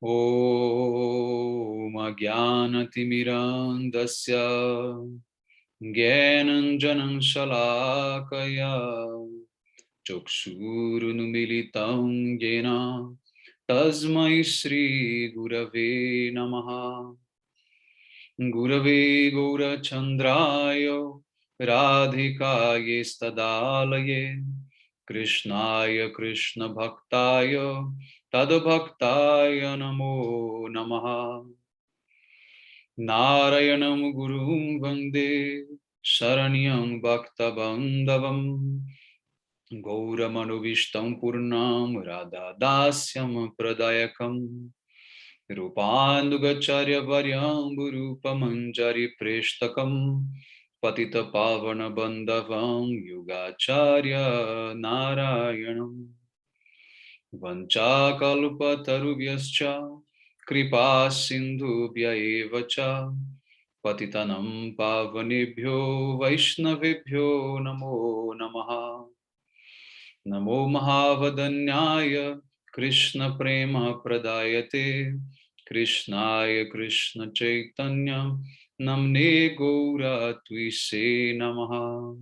Om Ajnanatimirandasya Gyananjanam Shalakaya Chakshurunmilitam Yena Tasmai Shri Gurave Namaha. Gurave Gaurachandraya Radhikaye Stadalaye Krishnaya Krishna Bhaktaya Tadbhaktaya Namo Namaha. Narayanam Gurum Vande Saranyam Bhaktabandavam Gauramanovistam Purnam Radha Dasyam Pradayakam Rupandugacharya Varyam Burupamanjari Preshtakam Patita Pavana Bandhavam Yugacharya Narayanam Vanchakalpatarubhyascha Kripa Sindhubhya Evacha Patitanam Pavanebhyo Vaishnavebhyo Namo Namaha. Namo Mahavadanyaya Krishna Prema Pradayate Krishnaya Krishna Chaitanya Namne Gaura Twise Namaha.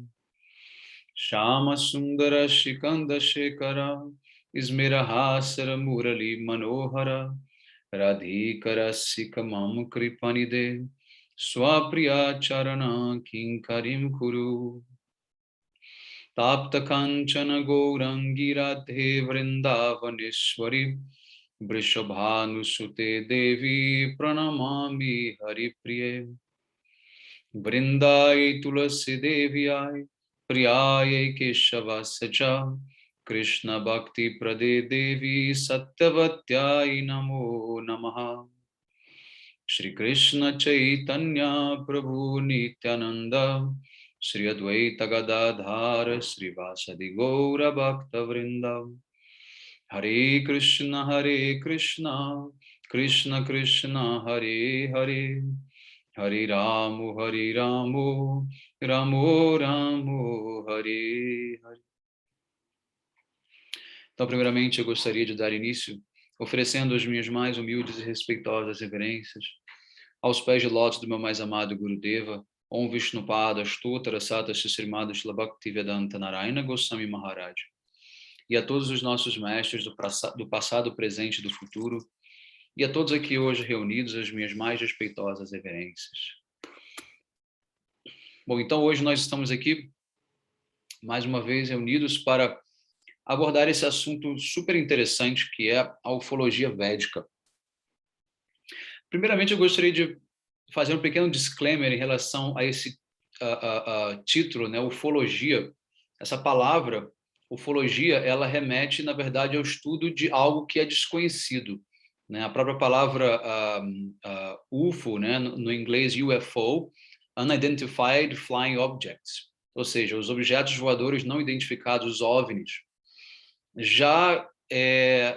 Shama Sundara Shikanda Shekara Ismirahasara Murali Manohara Radhikara Sikamam Kripanide Swapriya Charana Kinkarim Kuru Tapta Kanchana Gourangi Radhe Vrindavaneshwari Vrishabhanusute Devi Pranamami Haripriye Vrindai Tulasi Deviyai Priyai Keshavasacha Krishna Bhakti Prade Devi Satyavatyai Namo Namaha. Shri Krishna Chaitanya Prabhu Nityananda Shri Advaita Gadadhar Shri Vasadi Gaura Bhakta Vrinda Hare Krishna Krishna Krishna Hare Hare Hare Ramu Ramu Ramu Hare Hare. Então, primeiramente, eu gostaria de dar início oferecendo as minhas mais humildes e respeitosas reverências aos pés de lótus do meu mais amado Gurudeva, Om Vishnupada Ashtotara Sata Srimad Shila Bhaktivedanta Narayana Goswami Maharaj, e a todos os nossos mestres do passado, presente e do futuro, e a todos aqui hoje reunidos, as minhas mais respeitosas reverências. Bom, então hoje nós estamos aqui, mais uma vez, reunidos para abordar esse assunto super interessante que é a ufologia védica. Primeiramente, eu gostaria de fazer um pequeno disclaimer em relação a esse título, né, ufologia. Essa palavra, ufologia, ela remete, na verdade, ao estudo de algo que é desconhecido, né? A própria palavra UFO, né, no inglês UFO, Unidentified Flying Objects, ou seja, os objetos voadores não identificados, os OVNIs, já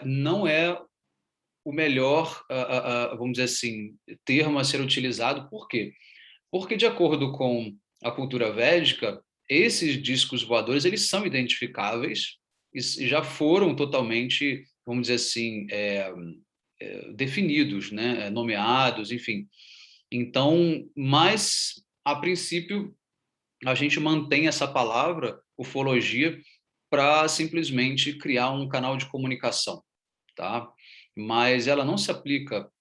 não é o melhor, vamos dizer assim, termo a ser utilizado. Por quê? Porque, de acordo com a cultura védica, esses discos voadores, eles são identificáveis e já foram totalmente, vamos dizer assim, definidos, né? Nomeados, enfim. Então, mas, a princípio, a gente mantém essa palavra, ufologia, para simplesmente criar um canal de comunicação, tá? Mas ela não se aplica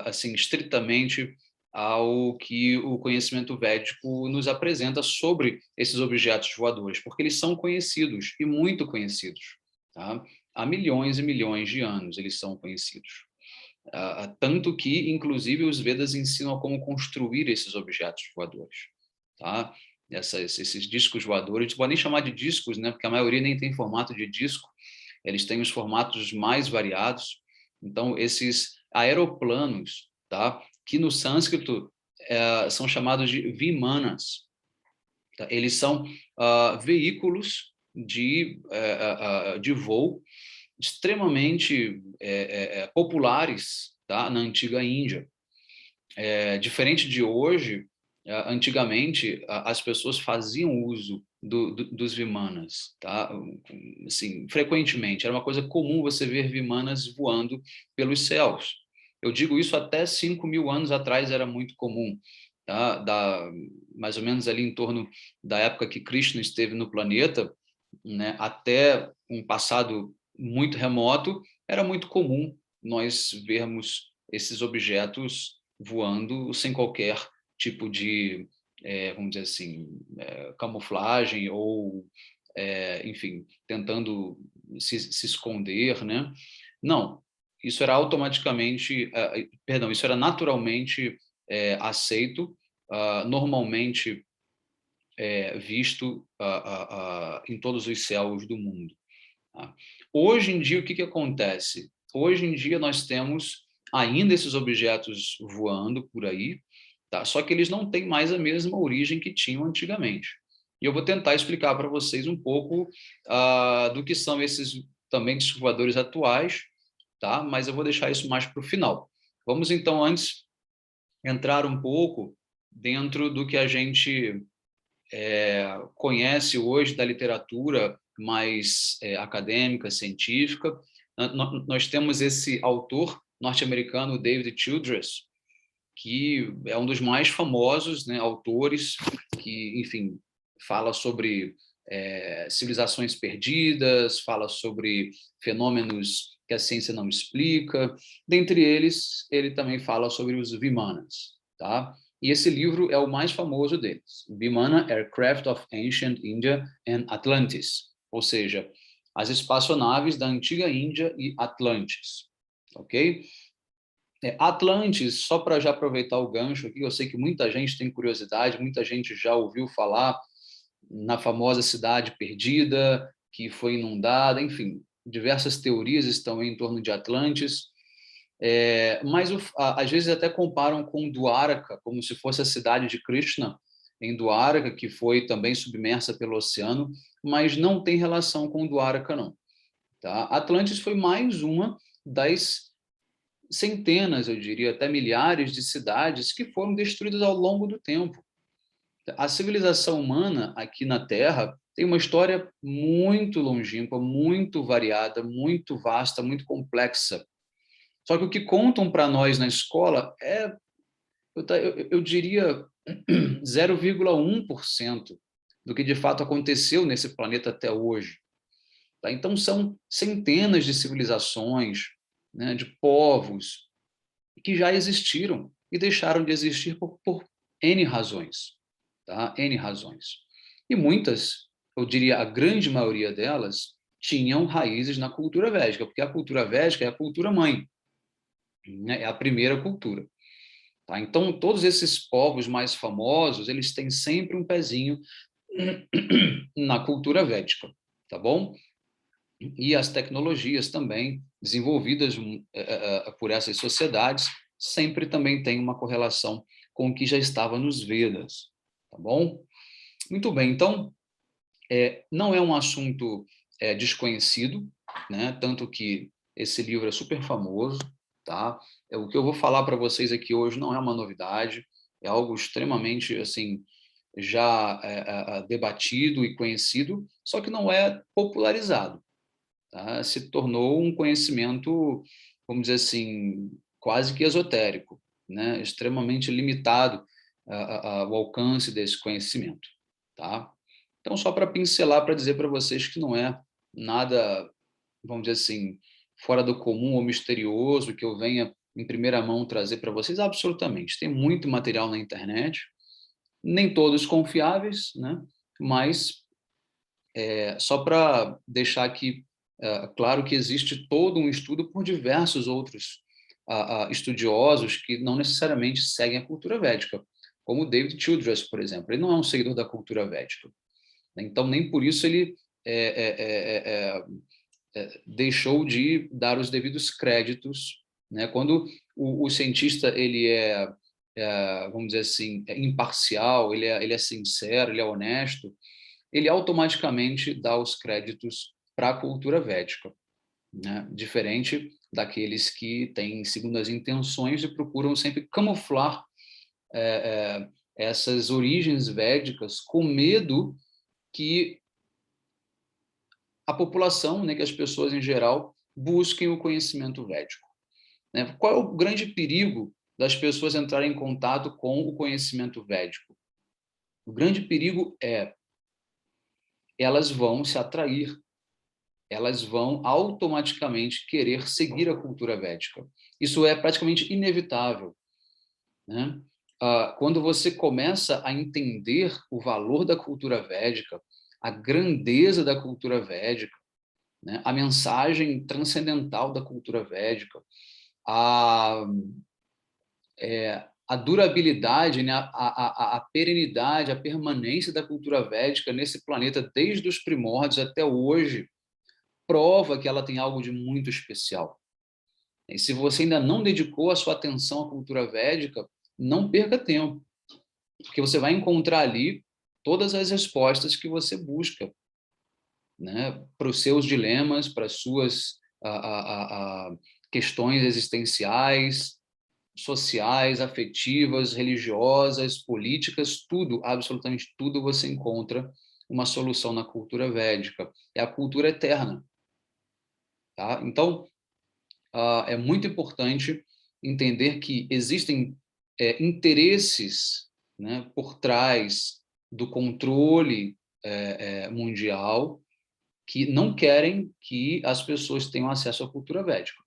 assim estritamente ao que o conhecimento védico nos apresenta sobre esses objetos voadores, porque eles são conhecidos e muito conhecidos, tá? Há milhões e milhões de anos eles são conhecidos, tanto que inclusive os Vedas ensinam como construir esses objetos voadores, tá? Esses discos voadores, não pode nem chamar de discos, né? Porque a maioria nem tem formato de disco, eles têm os formatos mais variados. Então, esses aeroplanos, tá? Que no sânscrito são chamados de vimanas, tá? Eles são veículos de voo extremamente populares, tá? Na antiga Índia. Diferente de hoje, antigamente as pessoas faziam uso dos vimanas, tá? Assim, frequentemente, era uma coisa comum você ver vimanas voando pelos céus. Eu digo isso até 5.000 anos atrás era muito comum, tá? Mais ou menos ali em torno da época que Krishna esteve no planeta, né? Até um passado muito remoto, era muito comum nós vermos esses objetos voando sem qualquer tipo de, vamos dizer assim, camuflagem ou, enfim, tentando se esconder, né? Não, isso era automaticamente, perdão, isso era naturalmente aceito, normalmente visto em todos os céus do mundo. Tá? Hoje em dia, o que, que acontece? Hoje em dia, nós temos ainda esses objetos voando por aí, tá? Só que eles não têm mais a mesma origem que tinham antigamente. E eu vou tentar explicar para vocês um pouco do que são esses também discos voadores atuais, tá? Mas eu vou deixar isso mais para o final. Vamos então antes entrar um pouco dentro do que a gente conhece hoje da literatura mais acadêmica, científica. Nós temos esse autor norte-americano, David Childress, que é um dos mais famosos, né, autores que, enfim, fala sobre civilizações perdidas, fala sobre fenômenos que a ciência não explica. Dentre eles, ele também fala sobre os Vimanas, tá? E esse livro é o mais famoso deles, Vimana, Aircraft of Ancient India and Atlantis, ou seja, as espaçonaves da antiga Índia e Atlantis, ok? Atlantis, só para já aproveitar o gancho aqui, eu sei que muita gente tem curiosidade, muita gente já ouviu falar na famosa cidade perdida, que foi inundada, enfim, diversas teorias estão em torno de Atlantis, mas às vezes até comparam com Dwarka, como se fosse a cidade de Krishna, em Dwarka, que foi também submersa pelo oceano, mas não tem relação com Dwarka, não. Tá? Atlantis foi mais uma das centenas, eu diria, até milhares de cidades que foram destruídas ao longo do tempo. A civilização humana aqui na Terra tem uma história muito longínqua, muito variada, muito vasta, muito complexa. Só que o que contam para nós na escola eu diria, 0,1% do que de fato aconteceu nesse planeta até hoje. Tá? Então, são centenas de civilizações, né, de povos, que já existiram e deixaram de existir por N razões. Tá? N razões. E muitas, eu diria a grande maioria delas, tinham raízes na cultura védica, porque a cultura védica é a cultura mãe, né? É a primeira cultura. Tá? Então, todos esses povos mais famosos, eles têm sempre um pezinho na cultura védica, tá bom? E as tecnologias também desenvolvidas por essas sociedades sempre também têm uma correlação com o que já estava nos Vedas, tá bom? Muito bem, então, não é um assunto desconhecido, né? Tanto que esse livro é super famoso, tá? O que eu vou falar para vocês aqui hoje não é uma novidade, é algo extremamente, assim, já debatido e conhecido, só que não é popularizado, tá? Se tornou um conhecimento, vamos dizer assim, quase que esotérico, né? Extremamente limitado o alcance desse conhecimento, tá? Então, só para pincelar, para dizer para vocês que não é nada, vamos dizer assim, fora do comum ou misterioso, que eu venha em primeira mão trazer para vocês, absolutamente. Tem muito material na internet, nem todos confiáveis, né? Mas só para deixar aqui claro que existe todo um estudo por diversos outros estudiosos que não necessariamente seguem a cultura védica, como David Childress, por exemplo. Ele não é um seguidor da cultura védica. Então, nem por isso ele deixou de dar os devidos créditos, né? Quando o cientista ele vamos dizer assim, imparcial, ele é sincero, ele é honesto, ele automaticamente dá os créditos para a cultura védica, né? Diferente daqueles que têm segundas intenções e procuram sempre camuflar essas origens védicas com medo que a população, né, que as pessoas em geral busquem o conhecimento védico. né? Qual é o grande perigo das pessoas entrarem em contato com o conhecimento védico? O grande perigo é elas vão se atrair, elas vão automaticamente querer seguir a cultura védica. Isso é praticamente inevitável, né? Quando você começa a entender o valor da cultura védica, a grandeza da cultura védica, né? A mensagem transcendental da cultura védica, a, a durabilidade, né? A perenidade, a permanência da cultura védica nesse planeta desde os primórdios até hoje, prova que ela tem algo de muito especial. E se você ainda não dedicou a sua atenção à cultura védica, não perca tempo, porque você vai encontrar ali todas as respostas que você busca, né, para os seus dilemas, para as suas questões existenciais, sociais, afetivas, religiosas, políticas, tudo, absolutamente tudo você encontra uma solução na cultura védica. É a cultura eterna. Tá? Então, é muito importante entender que existem interesses, né, por trás do controle mundial que não querem que as pessoas tenham acesso à cultura védica.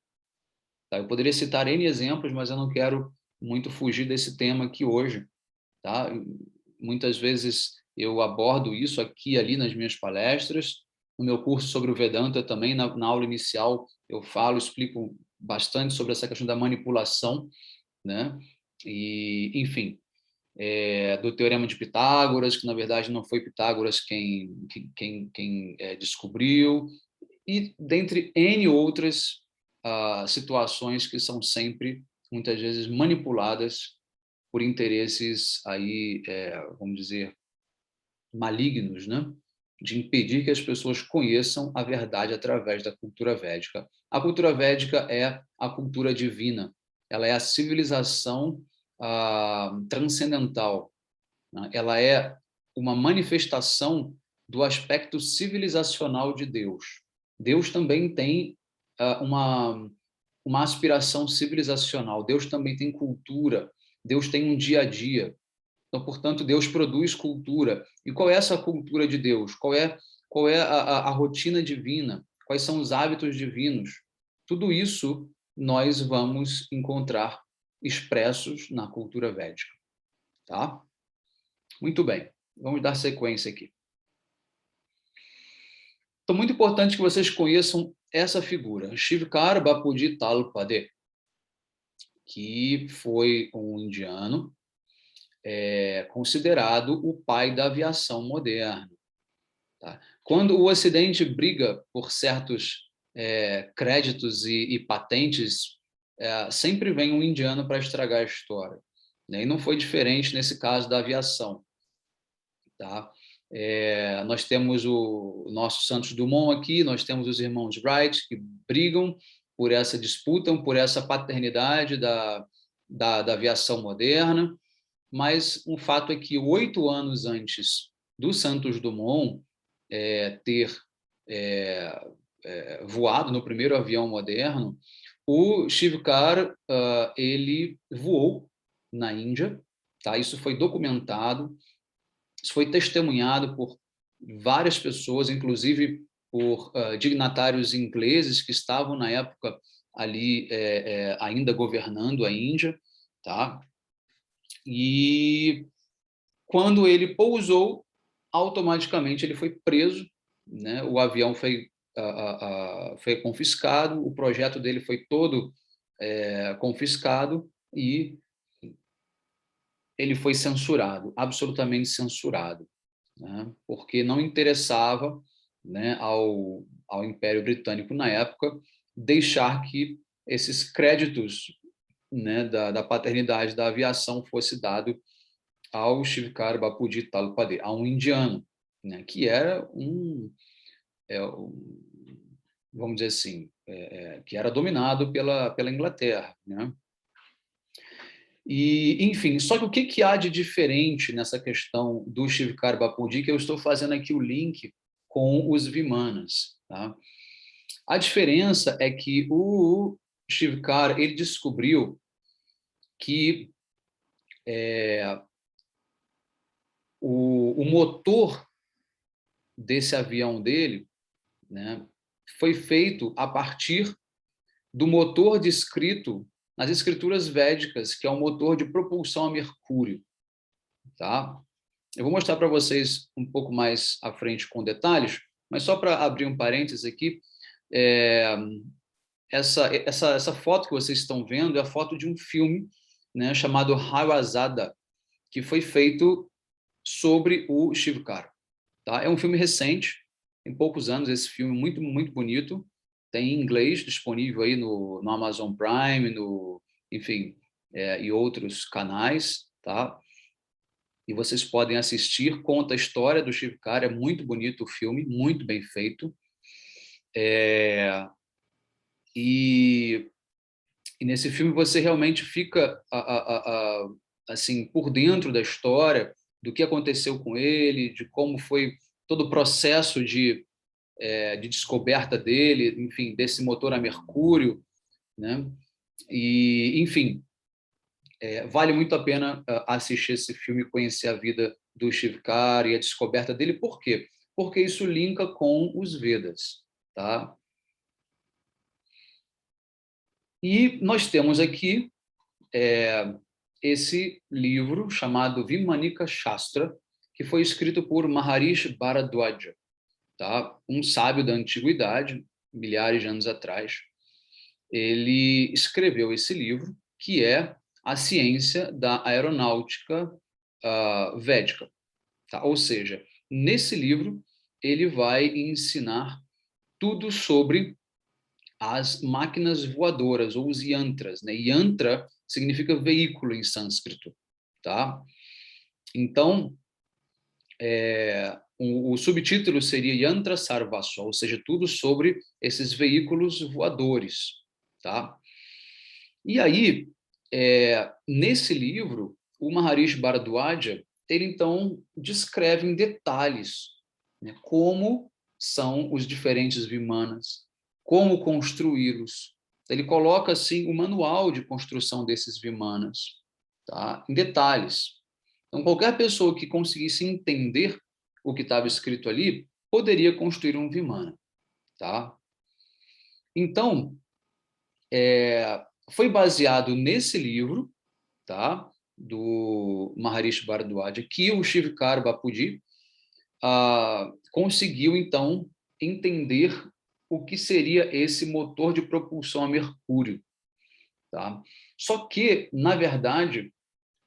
Tá? Eu poderia citar N exemplos, mas eu não quero muito fugir desse tema aqui hoje. Tá? Muitas vezes eu abordo isso aqui e ali nas minhas palestras. No meu curso sobre o Vedanta também, na aula inicial, eu falo, explico bastante sobre essa questão da manipulação, né? E, enfim, do Teorema de Pitágoras, que na verdade não foi Pitágoras quem descobriu, e dentre N outras situações que são sempre, muitas vezes, manipuladas por interesses aí, vamos dizer, malignos, né? De impedir que as pessoas conheçam a verdade através da cultura védica. A cultura védica é a cultura divina, ela é a civilização transcendental, né? Ela é uma manifestação do aspecto civilizacional de Deus. Deus também tem uma aspiração civilizacional, Deus também tem cultura, Deus tem um dia a dia. Então, portanto, Deus produz cultura. E qual é essa cultura de Deus? Qual é a rotina divina? Quais são os hábitos divinos? Tudo isso nós vamos encontrar expressos na cultura védica. Tá? Muito bem, vamos dar sequência aqui. Então, muito importante que vocês conheçam essa figura, Shivkar Bapuji Talpade, que foi um indiano considerado o pai da aviação moderna. Tá? Quando o Ocidente briga por certos créditos e patentes, sempre vem um indiano para estragar a história. Né? E não foi diferente nesse caso da aviação. Tá? Nós temos o nosso Santos Dumont aqui, nós temos os irmãos Wright, que brigam por essa disputa, por essa paternidade da aviação moderna, mas um fato é que 8 anos antes do Santos Dumont ter voado no primeiro avião moderno, o Shivkar ele voou na Índia, tá? Isso foi documentado, isso foi testemunhado por várias pessoas, inclusive por dignatários ingleses que estavam na época ali ainda governando a Índia, tá? E quando ele pousou, automaticamente ele foi preso, né? O avião foi confiscado, o projeto dele foi todo confiscado e ele foi censurado, absolutamente censurado, né? Porque não interessava, né, ao Império Britânico na época deixar que esses créditos, né, da paternidade da aviação fosse dado ao Shivkar Bapuji Talpade, a um indiano, né, que era vamos dizer assim, que era dominado pela Inglaterra, né? E, enfim, só que o que há de diferente nessa questão do Shivkar Bapuji, que eu estou fazendo aqui o link com os Vimanas, tá? A diferença é que Shivkar, ele descobriu que o motor desse avião dele, né, foi feito a partir do motor descrito nas escrituras védicas, que é o motor de propulsão a mercúrio. Tá? Eu vou mostrar para vocês um pouco mais à frente com detalhes, mas só para abrir um parênteses aqui, é, essa foto que vocês estão vendo é a foto de um filme, né, chamado Hayasada, que foi feito sobre o Shivkar. Tá? É um filme recente, tem poucos anos, esse filme muito, muito bonito, tem em inglês disponível aí no Amazon Prime, enfim, e outros canais, tá? E vocês podem assistir, conta a história do Shivkar, é muito bonito o filme, muito bem feito. É, e, e nesse filme você realmente fica assim por dentro da história, do que aconteceu com ele, de como foi todo o processo de descoberta dele, enfim, desse motor a mercúrio, né? E, enfim, vale muito a pena assistir esse filme e conhecer a vida do Shivkar e a descoberta dele. Por quê? Porque isso linka com os Vedas, tá? E nós temos aqui esse livro chamado Vimanika Shastra, que foi escrito por Maharishi Bharadwaja, tá? Um sábio da antiguidade, milhares de anos atrás. Ele escreveu esse livro, que é a ciência da aeronáutica védica. Tá? Ou seja, nesse livro, ele vai ensinar tudo sobre as máquinas voadoras, ou os yantras. Né? Yantra significa veículo em sânscrito. Tá? Então, o subtítulo seria Yantra Sarvasva, ou seja, tudo sobre esses veículos voadores. Tá? E aí, nesse livro, o Maharishi Bharadwaja, ele então descreve em detalhes, né, como são os diferentes vimanas, como construí-los. Ele coloca assim o manual de construção desses vimanas, tá? Em detalhes. Então, qualquer pessoa que conseguisse entender o que estava escrito ali, poderia construir um vimana. Tá? Então, foi baseado nesse livro, tá? Do Maharishi Bharadwaja, que o Shivkar Bapuji conseguiu, então, entender o que seria esse motor de propulsão a mercúrio. Tá? Só que, na verdade,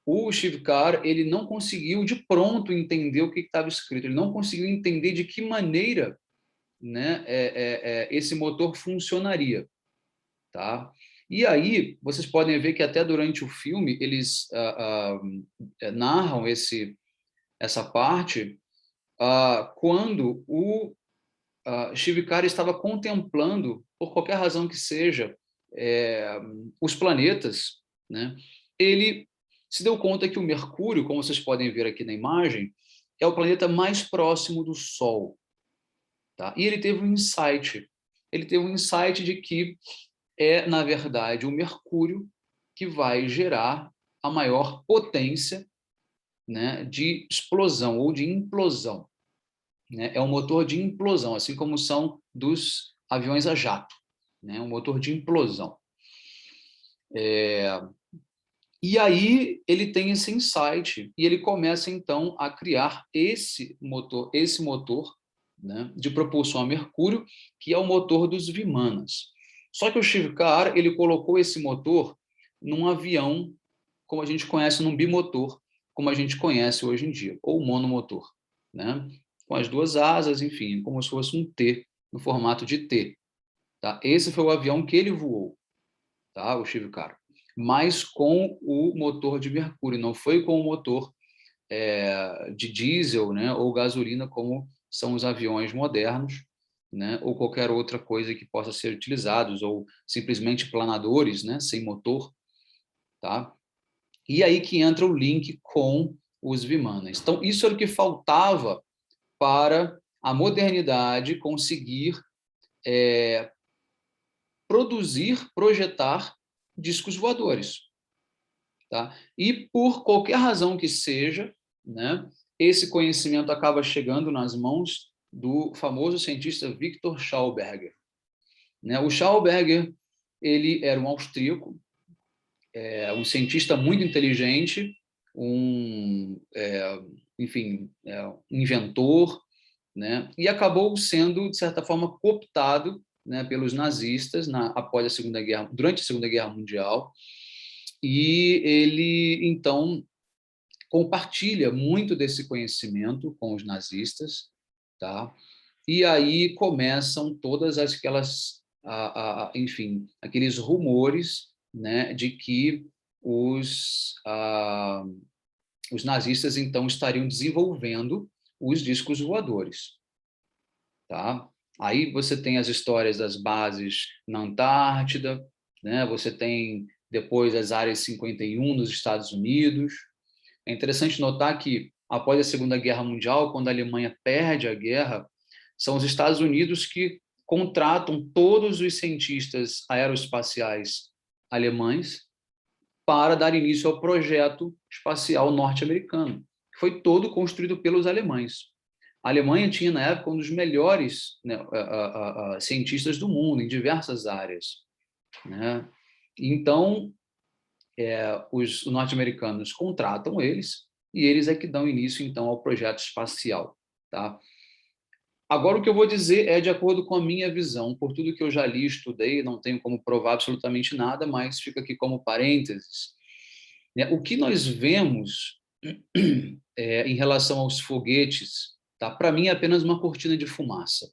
o Shivkar ele não conseguiu de pronto entender o que estava escrito, ele não conseguiu entender de que maneira, né, esse motor funcionaria. Tá? E aí, vocês podem ver que até durante o filme eles narram essa parte quando o Shivkar estava contemplando, por qualquer razão que seja, os planetas, né? Ele se deu conta que o Mercúrio, como vocês podem ver aqui na imagem, é o planeta mais próximo do Sol. Tá? E ele teve um insight. Ele teve um insight de que na verdade, o Mercúrio que vai gerar a maior potência, né, de explosão ou de implosão. Né? É um motor de implosão, assim como são dos aviões a jato. Né? Um motor de implosão. E aí ele tem esse insight e ele começa, então, a criar esse motor, né, de propulsão a mercúrio, que é o motor dos Vimanas. Só que o Shivkar, ele colocou esse motor num avião, como a gente conhece, num bimotor, como a gente conhece hoje em dia, ou monomotor, né? Com as duas asas, enfim, como se fosse um T, no formato de T. Tá? Esse foi o avião que ele voou, tá? O Shivkar. Mas com o motor de mercúrio, não foi com o motor de diesel, né, ou gasolina, como são os aviões modernos, né, ou qualquer outra coisa que possa ser utilizados, ou simplesmente planadores, né, sem motor, tá? E aí que entra o link com os Vimanas. Então, isso era o que faltava para a modernidade conseguir produzir, projetar discos voadores. Tá? E por qualquer razão que seja, né, esse conhecimento acaba chegando nas mãos do famoso cientista Victor Schauberger. Né? O Schauberger, ele era um austríaco, um cientista muito inteligente, enfim, um inventor, né? E acabou sendo, de certa forma, cooptado, né, pelos nazistas após a Segunda Guerra, durante a Segunda Guerra Mundial, e ele, então, compartilha muito desse conhecimento com os nazistas, tá? E aí começam todas aquelas, enfim, aqueles rumores, né, de que os nazistas, então, estariam desenvolvendo os discos voadores, tá? Aí você tem as histórias das bases na Antártida, né? Você tem depois as áreas 51 nos Estados Unidos. É interessante notar que, após a Segunda Guerra Mundial, quando a Alemanha perde a guerra, são os Estados Unidos que contratam todos os cientistas aeroespaciais alemães para dar início ao projeto espacial norte-americano, que foi todo construído pelos alemães. A Alemanha tinha, na época, um dos melhores, né, cientistas do mundo, em diversas áreas, né? Então, os norte-americanos contratam eles, e eles é que dão início, então, ao projeto espacial. Tá? Agora, o que eu vou dizer é de acordo com a minha visão, por tudo que eu já li, estudei, não tenho como provar absolutamente nada, mas fica aqui como parênteses. O que nós vemos em relação aos foguetes, tá? Para mim é apenas uma cortina de fumaça.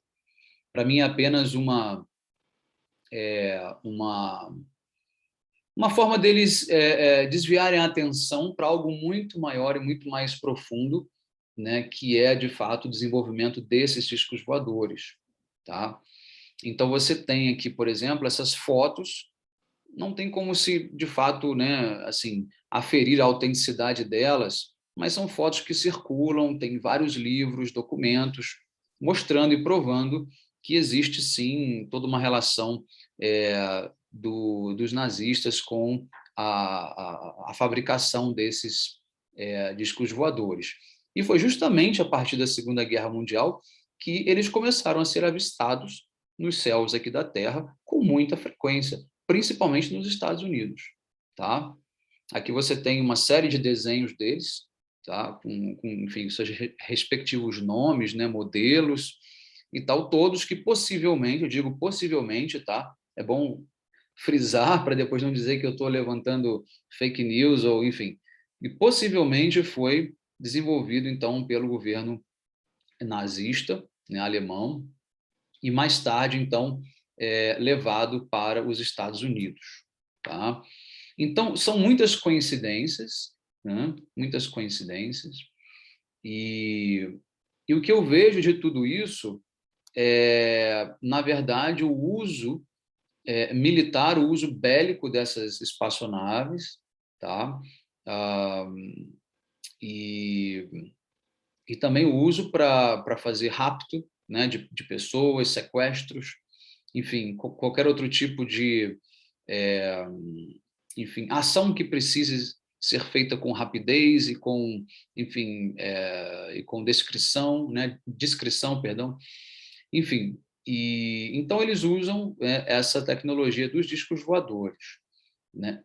Para mim é apenas uma forma deles desviarem a atenção para algo muito maior e muito mais profundo, né, que é, de fato, o desenvolvimento desses discos voadores. Tá? Então, você tem aqui, por exemplo, essas fotos, não tem como se, de fato, né, assim, aferir a autenticidade delas, mas são fotos que circulam, tem vários livros, documentos, mostrando e provando que existe, sim, toda uma relação dos nazistas com a fabricação desses discos voadores. E foi justamente a partir da Segunda Guerra Mundial que eles começaram a ser avistados nos céus aqui da Terra com muita frequência, principalmente nos Estados Unidos. Tá? Aqui você tem uma série de desenhos deles, tá? Enfim, seus respectivos nomes, né, modelos e tal, todos que possivelmente, eu digo possivelmente, tá? É bom frisar para depois não dizer que eu estou levantando fake news ou enfim, e possivelmente foi desenvolvido então pelo governo nazista, né, alemão, e mais tarde então levado para os Estados Unidos, tá? Então são muitas coincidências, né? Muitas coincidências, e o que eu vejo de tudo isso na verdade, o uso militar, o uso bélico dessas espaçonaves, tá? Ah, e, e também o uso para fazer rapto, né, de pessoas, sequestros, enfim, qualquer outro tipo de enfim, ação que precise ser feita com rapidez e com, enfim, e com descrição, né, discrição, perdão, enfim. E então eles usam essa tecnologia dos discos voadores, né?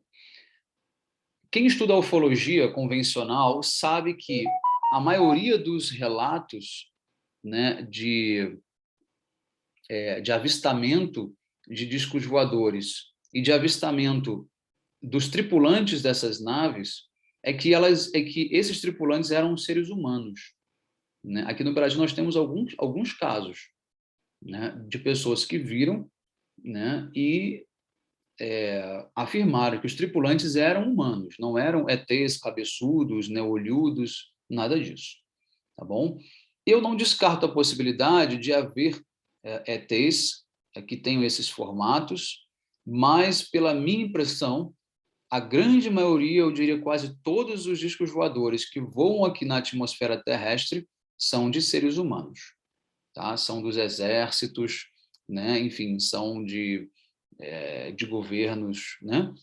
Quem estuda a ufologia convencional sabe que a maioria dos relatos, né, de avistamento de discos voadores e de avistamento dos tripulantes dessas naves é que esses tripulantes eram seres humanos, né? Aqui no Brasil nós temos alguns casos, né, de pessoas que viram, né, e afirmaram que os tripulantes eram humanos, não eram ETs cabeçudos, né, olhudos, nada disso, tá bom? Eu não descarto a possibilidade de haver ETs que tenham esses formatos, mas pela minha impressão a grande maioria, eu diria quase todos os discos voadores que voam aqui na atmosfera terrestre são de seres humanos, tá? São dos exércitos, né? Enfim, são de de governos, né,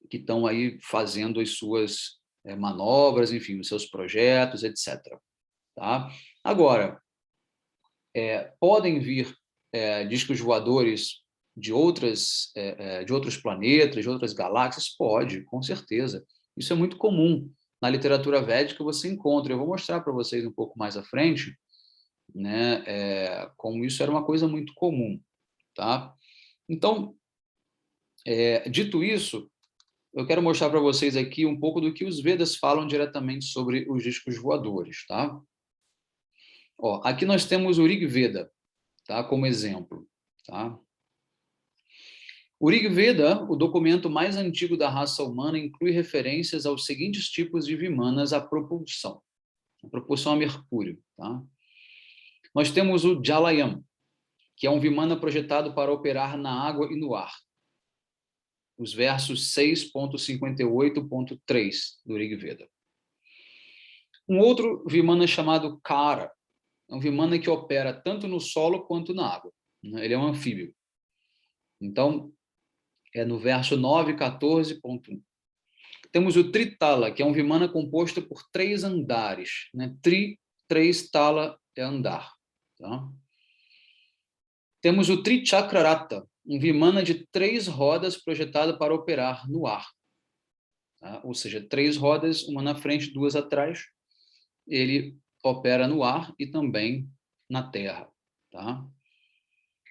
que estão aí fazendo as suas manobras, enfim, os seus projetos, etc. Tá? Agora, podem vir discos voadores de outros planetas, de outras galáxias? Pode, com certeza. Isso é muito comum. Na literatura védica você encontra. Eu vou mostrar para vocês um pouco mais à frente, né, como isso era uma coisa muito comum. Tá? Então, dito isso, eu quero mostrar para vocês aqui um pouco do que os Vedas falam diretamente sobre os discos voadores. Tá? Ó, aqui nós temos o Rig Veda, tá, como exemplo. Tá? O Rig Veda, o documento mais antigo da raça humana, inclui referências aos seguintes tipos de vimanas à propulsão. A propulsão a mercúrio. Tá? Nós temos o Jalayam, que é um vimana projetado para operar na água e no ar. Os versos 6.58.3 do Rig Veda. Um outro vimana chamado Kara, é um vimana que opera tanto no solo quanto na água. Ele é um anfíbio. Então, é no verso 9.14.1. Temos o Tritala, que é um vimana composto por 3 andares. Né? 3 tala é andar. Tá? Temos o Trichakrarata, um vimana de 3 rodas projetado para operar no ar. Tá? Ou seja, 3 rodas, uma na frente, 2 atrás. Ele opera no ar e também na terra. Tá?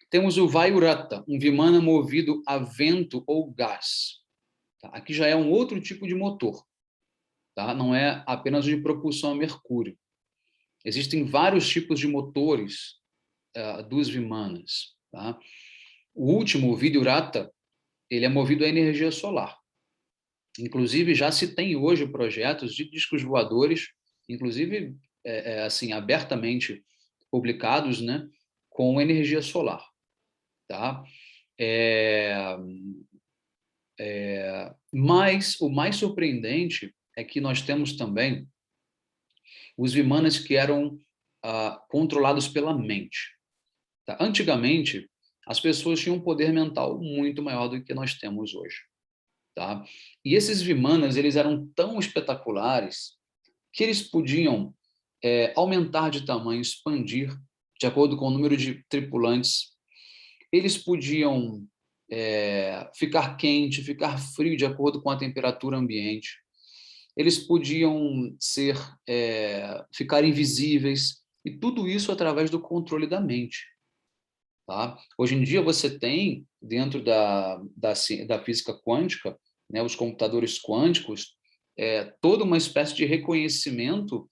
Temos o Vayurata, um vimana movido a vento ou gás. Tá? Aqui já é um outro tipo de motor. Tá? Não é apenas o de propulsão a mercúrio. Existem vários tipos de motores dos vimanas. Tá? O último, o Vidyurata, ele é movido a energia solar. Inclusive, já se tem hoje projetos de discos voadores, inclusive assim, abertamente publicados, né, com energia solar. Tá? Mas o mais surpreendente é que nós temos também os vimanas que eram controlados pela mente. Tá? Antigamente, as pessoas tinham um poder mental muito maior do que nós temos hoje. Tá? E esses vimanas, eles eram tão espetaculares que eles podiam aumentar de tamanho, expandir, de acordo com o número de tripulantes. Eles podiam ficar quente, ficar frio, de acordo com a temperatura ambiente. Eles podiam ficar invisíveis, e tudo isso através do controle da mente. Tá? Hoje em dia você tem, dentro da física quântica, né, os computadores quânticos, toda uma espécie de reconhecimento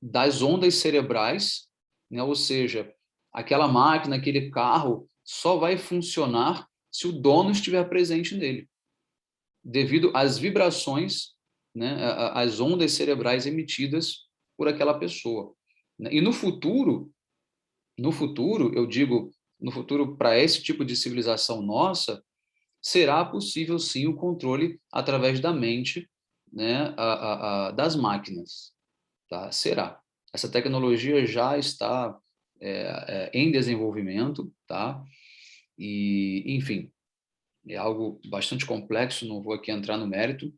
das ondas cerebrais, né? Ou seja, aquela máquina, aquele carro, só vai funcionar se o dono estiver presente nele, devido às vibrações, né, às ondas cerebrais emitidas por aquela pessoa. E no futuro, eu digo, no futuro, para esse tipo de civilização nossa, será possível sim o controle através da mente, né, das máquinas. Tá? Será. Essa tecnologia já está em desenvolvimento, tá? E, enfim, é algo bastante complexo, não vou aqui entrar no mérito,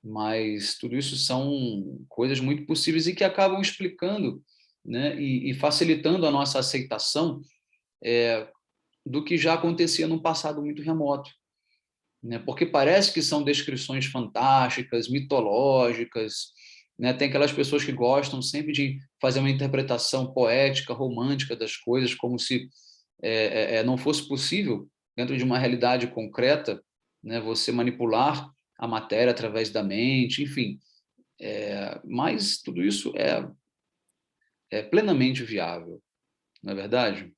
mas tudo isso são coisas muito possíveis e que acabam explicando, né, e facilitando a nossa aceitação do que já acontecia num passado muito remoto, né? Porque parece que são descrições fantásticas, mitológicas, né? Tem aquelas pessoas que gostam sempre de fazer uma interpretação poética, romântica das coisas, como se não fosse possível, dentro de uma realidade concreta, né, você manipular a matéria através da mente, enfim. Mas tudo isso é plenamente viável, não é verdade?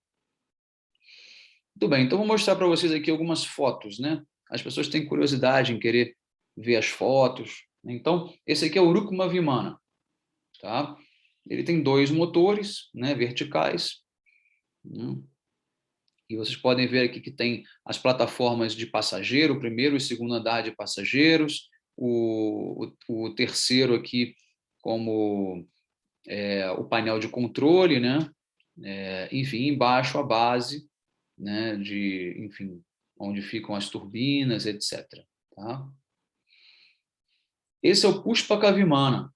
Muito bem, então vou mostrar para vocês aqui algumas fotos, né? As pessoas têm curiosidade em querer ver as fotos. Então, esse aqui é o Rukma Vimana, tá? Ele tem 2 motores, né, verticais, né? E vocês podem ver aqui que tem as plataformas de passageiro, o primeiro e o segundo andar de passageiros, o terceiro aqui como o painel de controle, né? Enfim, embaixo a base, né, enfim, onde ficam as turbinas, etc. Tá? Esse é o Pushpaka Vimana.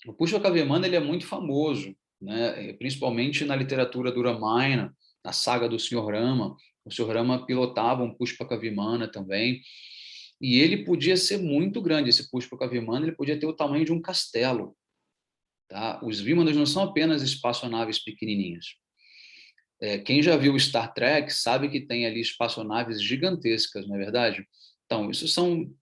O Pushpaka Vimana ele é muito famoso, né? Principalmente na literatura do Ramayana, na saga do Sr. Rama. O Sr. Rama pilotava um Pushpaka Vimana também, e ele podia ser muito grande. Esse Pushpaka Vimana ele podia ter o tamanho de um castelo. Tá? Os Vimanas não são apenas espaçonaves pequenininhas. Quem já viu Star Trek sabe que tem ali espaçonaves gigantescas, não é verdade? Então, isso são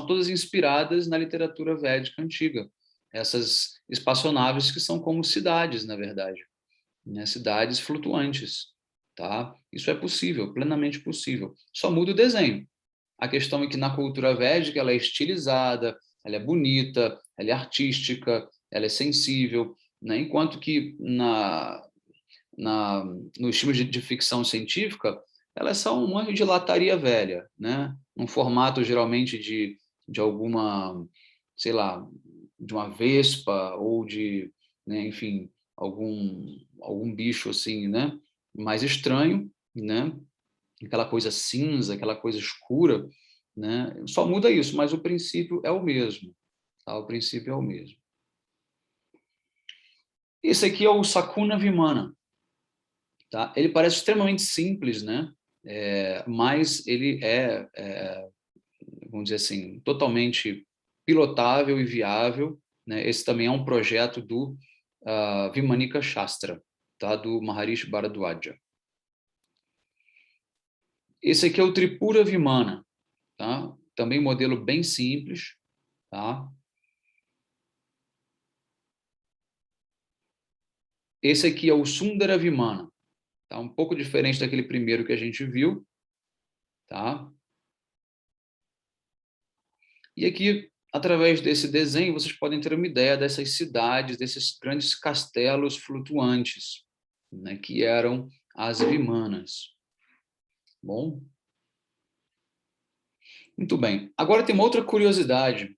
todas inspiradas na literatura védica antiga. Essas espaçonaves que são como cidades, na verdade, né? Cidades flutuantes. Tá? Isso é possível, plenamente possível. Só muda o desenho. A questão é que na cultura védica ela é estilizada, ela é bonita, ela é artística, ela é sensível, né? Enquanto que nos filmes de ficção científica, elas são um monte de lataria velha, né? Um formato geralmente de alguma, sei lá, de uma vespa ou de, né, enfim, algum bicho assim, né? Mais estranho, né? Aquela coisa cinza, aquela coisa escura, né? Só muda isso, mas o princípio é o mesmo, tá? O princípio é o mesmo. Esse aqui é o Sakuna Vimana, tá? Ele parece extremamente simples, né? Mas ele vamos dizer assim, totalmente pilotável e viável, né? Esse também é um projeto do Vimanika Shastra, tá? Do Maharishi Bharadwaja. Esse aqui é o Tripura Vimana, tá? Também modelo bem simples, tá? Esse aqui é o Sundara Vimana, tá? Um pouco diferente daquele primeiro que a gente viu, tá? E aqui, através desse desenho, vocês podem ter uma ideia dessas cidades, desses grandes castelos flutuantes, né, que eram as Vimanas. Bom? Muito bem. Agora tem uma outra curiosidade,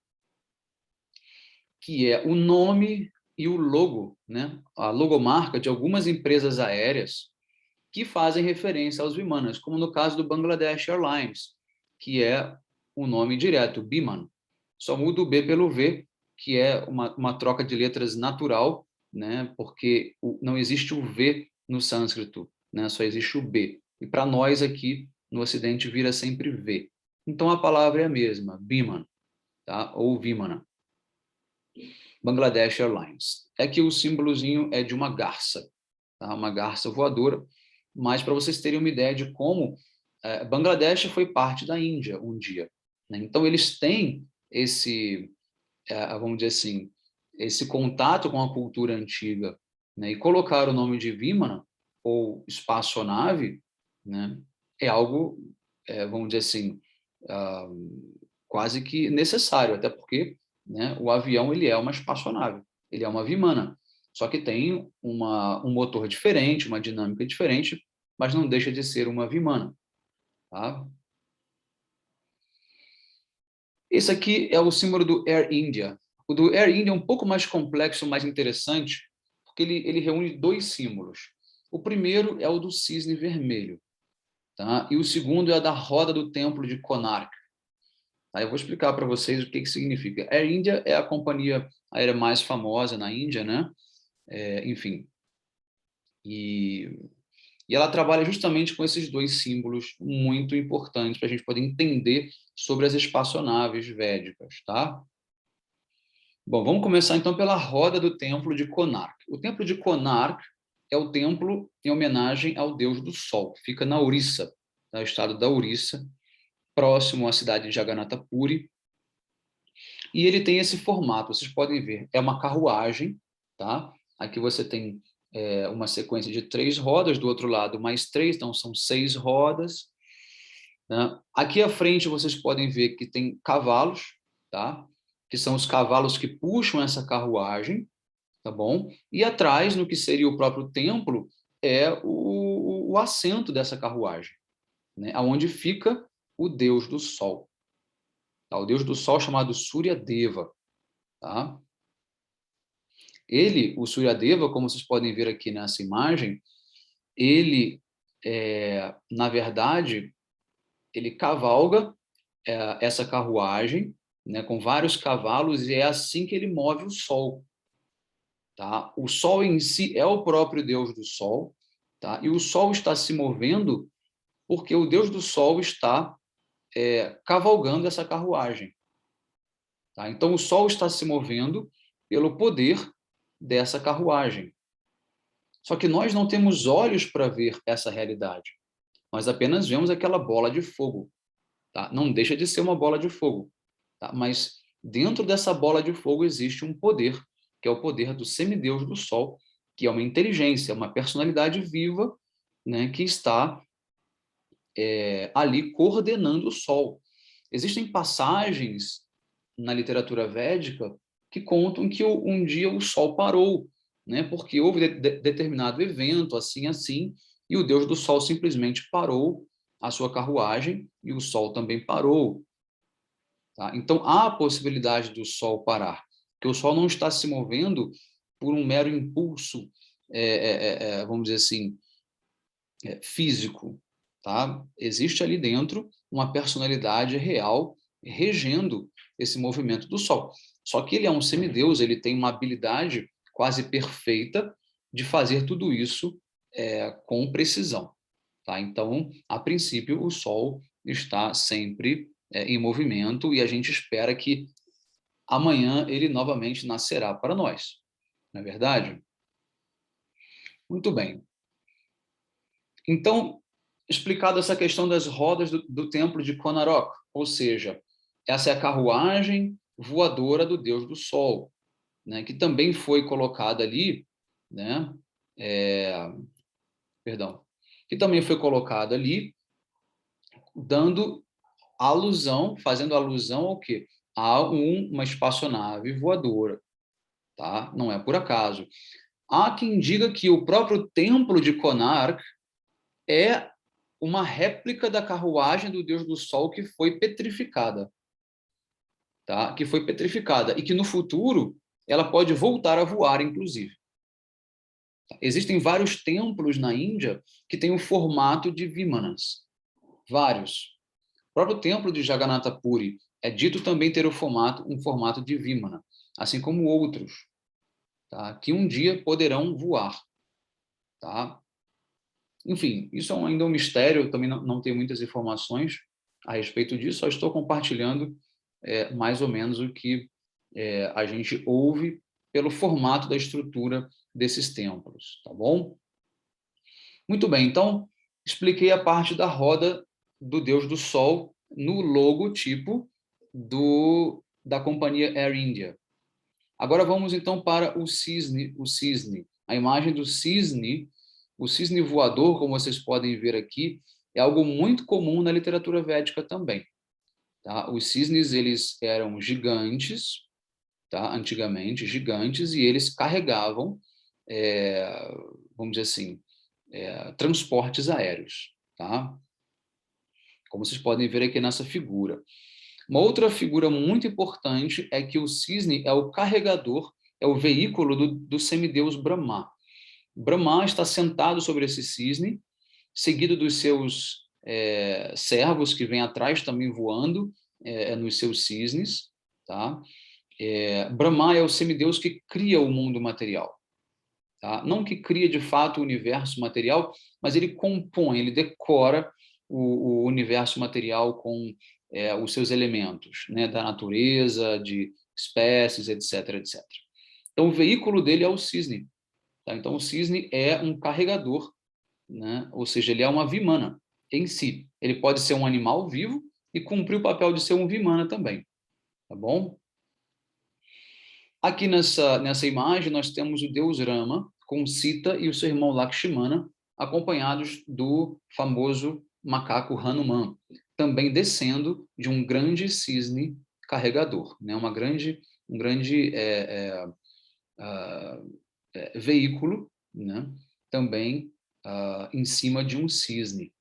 que é o nome e o logo, né? A logomarca de algumas empresas aéreas que fazem referência aos Vimanas, como no caso do Bangladesh Airlines, que é o nome direto, Biman. Só muda o B pelo V, que é uma troca de letras natural, né? Porque não existe o V no sânscrito, né? Só existe o B. E para nós aqui, no Ocidente, vira sempre V. Então a palavra é a mesma, Biman, tá? Ou Vimana. Bangladesh Airlines. É que o símbolozinho é de uma garça, tá? Uma garça voadora, mas para vocês terem uma ideia de como Bangladesh foi parte da Índia um dia, né? Então eles têm esse, vamos dizer assim, esse contato com a cultura antiga, né? E colocar o nome de Vimana ou espaçonave, né? É algo, vamos dizer assim, quase que necessário, até porque, né, o avião ele é uma espaçonave, ele é uma Vimana, só que tem um motor diferente, uma dinâmica diferente, mas não deixa de ser uma Vimana. Tá? Esse aqui é o símbolo do Air India. O do Air India é um pouco mais complexo, mais interessante, porque ele reúne dois símbolos. O primeiro é o do cisne vermelho, tá? E o segundo é a da roda do templo de Konark. Tá? Eu vou explicar para vocês o que significa. Air India é a companhia aérea mais famosa na Índia, né? Enfim, e ela trabalha justamente com esses dois símbolos muito importantes para a gente poder entender sobre as espaçonaves védicas, tá? Bom, vamos começar então pela roda do templo de Konark. O templo de Konark é o templo em homenagem ao deus do sol, que fica na Orissa, no estado da Orissa, próximo à cidade de Jagannatha Puri. E ele tem esse formato, vocês podem ver, é uma carruagem, tá? Aqui você tem uma sequência de 3 rodas, do outro lado mais 3, então são 6 rodas. Né? Aqui à frente vocês podem ver que tem cavalos, tá? Que são os cavalos que puxam essa carruagem, tá bom? E atrás, no que seria o próprio templo, é o assento dessa carruagem, né? Onde fica o deus do sol. Tá? O deus do sol chamado Surya Deva. Tá? Ele, o Surya Deva, como vocês podem ver aqui nessa imagem, ele na verdade, ele cavalga essa carruagem, né, com vários cavalos, e é assim que ele move o sol. Tá? O sol em si é o próprio Deus do sol, tá? E o sol está se movendo porque o Deus do sol está cavalgando essa carruagem. Tá? Então, o sol está se movendo pelo poder dessa carruagem. Só que nós não temos olhos para ver essa realidade. Nós apenas vemos aquela bola de fogo. Tá? Não deixa de ser uma bola de fogo. Tá? Mas dentro dessa bola de fogo existe um poder, que é o poder do semideus do Sol, que é uma inteligência, uma personalidade viva, né, que está ali coordenando o Sol. Existem passagens na literatura védica que contam que um dia o Sol parou, né, porque houve determinado evento, assim, assim, e o Deus do Sol simplesmente parou a sua carruagem e o Sol também parou. Tá? Então, há a possibilidade do Sol parar, porque o Sol não está se movendo por um mero impulso, vamos dizer assim, físico. Tá? Existe ali dentro uma personalidade real regendo esse movimento do Sol. Só que ele é um semideus, ele tem uma habilidade quase perfeita de fazer tudo isso com precisão. Tá? Então, a princípio, o Sol está sempre em movimento e a gente espera que amanhã ele novamente nascerá para nós. Não é verdade? Muito bem. Então, explicado essa questão das rodas do templo de Konarok, ou seja, essa é a carruagem voadora do Deus do Sol, né, que também foi colocada ali, né, perdão, que também foi colocada ali, dando alusão, fazendo alusão ao quê? A uma espaçonave voadora, tá? Não é por acaso. Há quem diga que o próprio templo de Konark é uma réplica da carruagem do Deus do Sol que foi petrificada, tá? Que foi petrificada e que no futuro ela pode voltar a voar, inclusive. Existem vários templos na Índia que têm o formato de Vimanas, vários. O próprio templo de Jagannatha Puri é dito também ter um formato de Vimana, assim como outros, tá? Que um dia poderão voar. Tá? Enfim, isso é ainda um mistério, eu também não tenho muitas informações a respeito disso, só estou compartilhando mais ou menos o que a gente ouve pelo formato da estrutura desses templos, tá bom? Muito bem, então expliquei a parte da roda do Deus do Sol no logotipo da companhia Air India. Agora vamos então para o cisne. A imagem do cisne, o cisne voador, como vocês podem ver aqui, é algo muito comum na literatura védica também. Tá? Os cisnes eles eram gigantes, tá? Antigamente gigantes, e eles carregavam, vamos dizer assim, transportes aéreos. Tá? Como vocês podem ver aqui nessa figura. Uma outra figura muito importante é que o cisne é o carregador, é o veículo do semideus Brahma. Brahma está sentado sobre esse cisne, seguido dos seus servos que vêm atrás também voando nos seus cisnes. Tá? Brahma é o semideus que cria o mundo material. Tá? Não que cria de fato o universo material, mas ele compõe, ele decora o universo material com os seus elementos, né, da natureza, de espécies, etc, etc. Então, o veículo dele é o cisne. Tá? Então, o cisne é um carregador, né? Ou seja, ele é uma vimana em si. Ele pode ser um animal vivo e cumprir o papel de ser um vimana também. Tá bom? Aqui nessa imagem, nós temos o deus Rama com Sita e o seu irmão Lakshmana, acompanhados do famoso macaco Hanuman, também descendo de um grande cisne carregador, né? Um grande veículo, né? Também em cima de um cisne.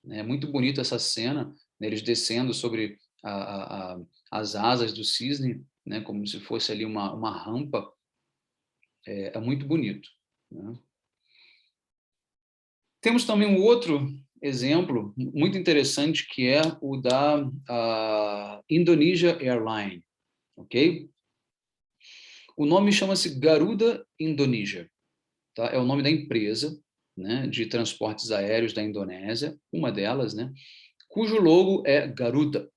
É muito bonito essa cena, né? Eles descendo sobre as asas do cisne, né? Como se fosse ali uma rampa, muito bonito. Né? Temos também um outro exemplo muito interessante, que é o da Indonesia Airlines, ok? O nome chama-se Garuda Indonesia, tá? É o nome da empresa, né, de transportes aéreos da Indonésia, uma delas, né, cujo logo é Garuda.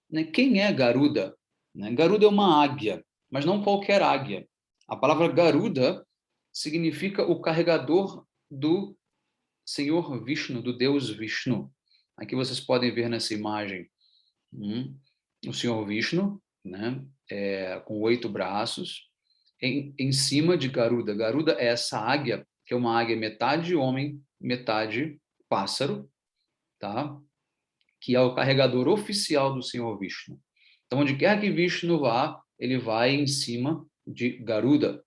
Né? Quem é Garuda? Né? Garuda é uma águia, mas não qualquer águia. A palavra Garuda significa o carregador do Senhor Vishnu, do Deus Vishnu. Aqui vocês podem ver nessa imagem o Senhor Vishnu, né, com 8 braços, em cima de Garuda. Garuda é essa águia, que é uma águia metade homem, metade pássaro, tá? Que é o carregador oficial do Senhor Vishnu. Então, onde quer que Vishnu vá, ele vai em cima de Garuda,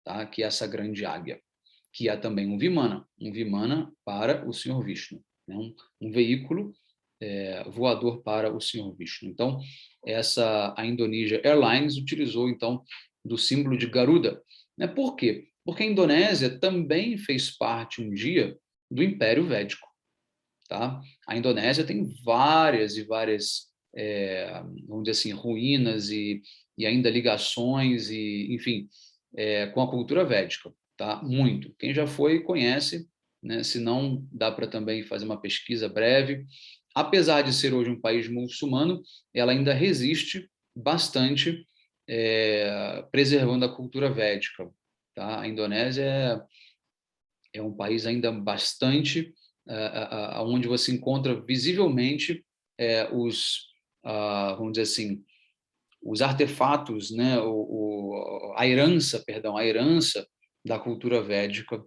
tá? Que é essa grande águia, que é também um Vimana para o Senhor Vishnu, né? Um veículo voador para o Senhor Vishnu. Então, a Indonesia Airlines utilizou, então, do símbolo de Garuda. Né? Por quê? Porque a Indonésia também fez parte, um dia, do Império Védico. Tá? A Indonésia tem várias e várias, vamos dizer assim, ruínas e ainda ligações, e, enfim, com a cultura védica. Tá? Muito. Quem já foi, conhece, né? Se não, dá para também fazer uma pesquisa breve. Apesar de ser hoje um país muçulmano, ela ainda resiste bastante, preservando a cultura védica. Tá? A Indonésia é um país ainda bastante onde você encontra visivelmente vamos dizer assim, os artefatos, né, a herança da cultura védica,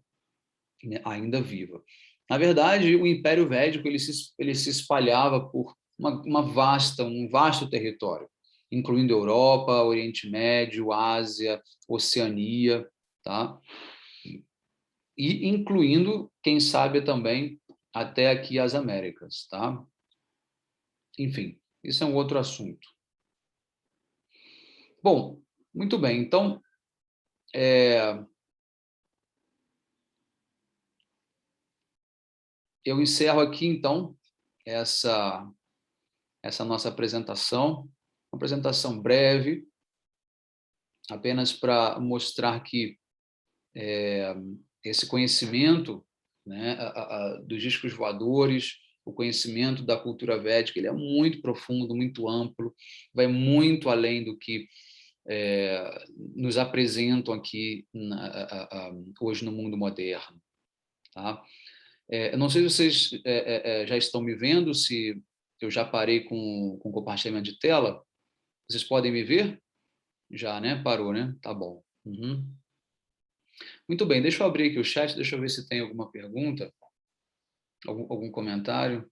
né, ainda viva. Na verdade, o Império Védico ele se espalhava por um vasto território, incluindo Europa, Oriente Médio, Ásia, Oceania, tá? E incluindo, quem sabe também, até aqui as Américas, tá? Enfim, isso é um outro assunto. Bom, muito bem, então, eu encerro aqui, então, essa, essa nossa apresentação, uma apresentação breve, apenas para mostrar que esse conhecimento, né, dos discos voadores, o conhecimento da cultura védica, ele é muito profundo, muito amplo, vai muito além do que nos apresentam aqui hoje no mundo moderno. Tá? Eu não sei se vocês já estão me vendo, se eu já parei com compartilhamento de tela. Vocês podem me ver? Já, né? Parou, né? Tá bom. Uhum. Muito bem, deixa eu abrir aqui o chat, deixa eu ver se tem alguma pergunta, algum comentário.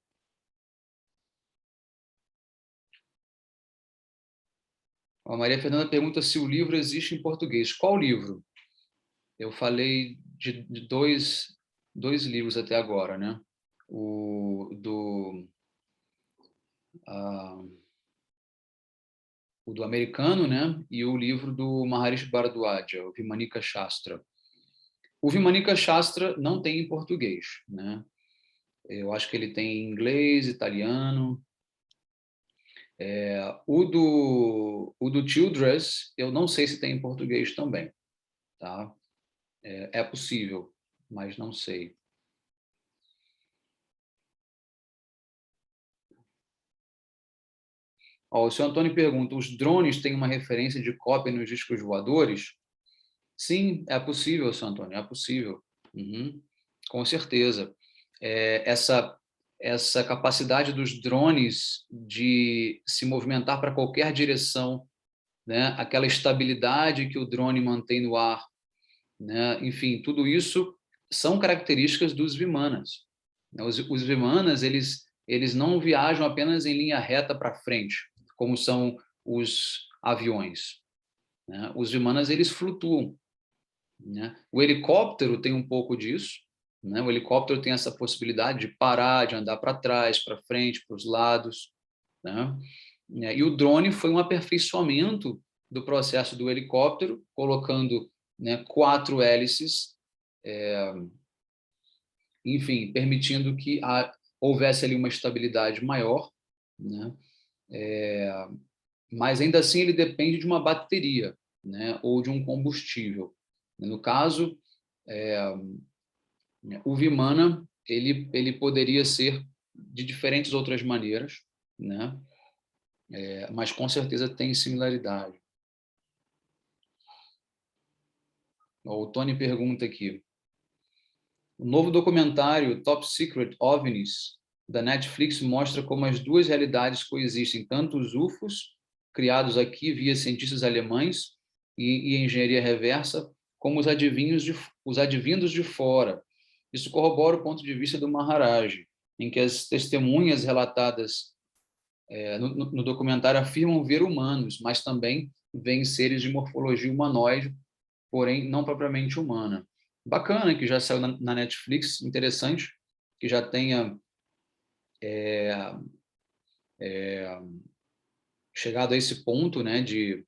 A Maria Fernanda pergunta se o livro existe em português. Qual livro? Eu falei de dois livros até agora, né? Ah, o do americano, né? E o livro do Maharishi Bharadwaja, o Vimanika Shastra. O Vimanika Shastra não tem em português, né? Eu acho que ele tem em inglês, italiano. O do Childress, eu não sei se tem em português também, tá? É possível, mas não sei. Ó, o senhor Antônio pergunta, os drones têm uma referência de cópia nos discos voadores? Sim, é possível, senhor Antônio, é possível. Uhum, com certeza. Essa capacidade dos drones de se movimentar para qualquer direção, né? Aquela estabilidade que o drone mantém no ar, né? Enfim, tudo isso são características dos Vimanas. Os Vimanas, eles não viajam apenas em linha reta para frente, como são os aviões, né? Os Vimanas, eles flutuam, né? O helicóptero tem um pouco disso, né? O helicóptero tem essa possibilidade de parar, de andar para trás, para frente, para os lados, né? E o drone foi um aperfeiçoamento do processo do helicóptero, colocando, né, 4 hélices enfim, permitindo que houvesse ali uma estabilidade maior, né? Mas ainda assim ele depende de uma bateria, né? Ou de um combustível. No caso, o Vimana ele poderia ser de diferentes outras maneiras, né? Mas com certeza tem similaridade. O Tony pergunta aqui: o novo documentário Top Secret OVNIs da Netflix mostra como as duas realidades coexistem, tanto os UFOs criados aqui via cientistas alemães e engenharia reversa, como os advindos de fora. Isso corrobora o ponto de vista do Maharaj, em que as testemunhas relatadas no documentário afirmam ver humanos, mas também veem seres de morfologia humanoide, porém não propriamente humana. Bacana que já saiu na Netflix, interessante que já tenha chegado a esse ponto, né, de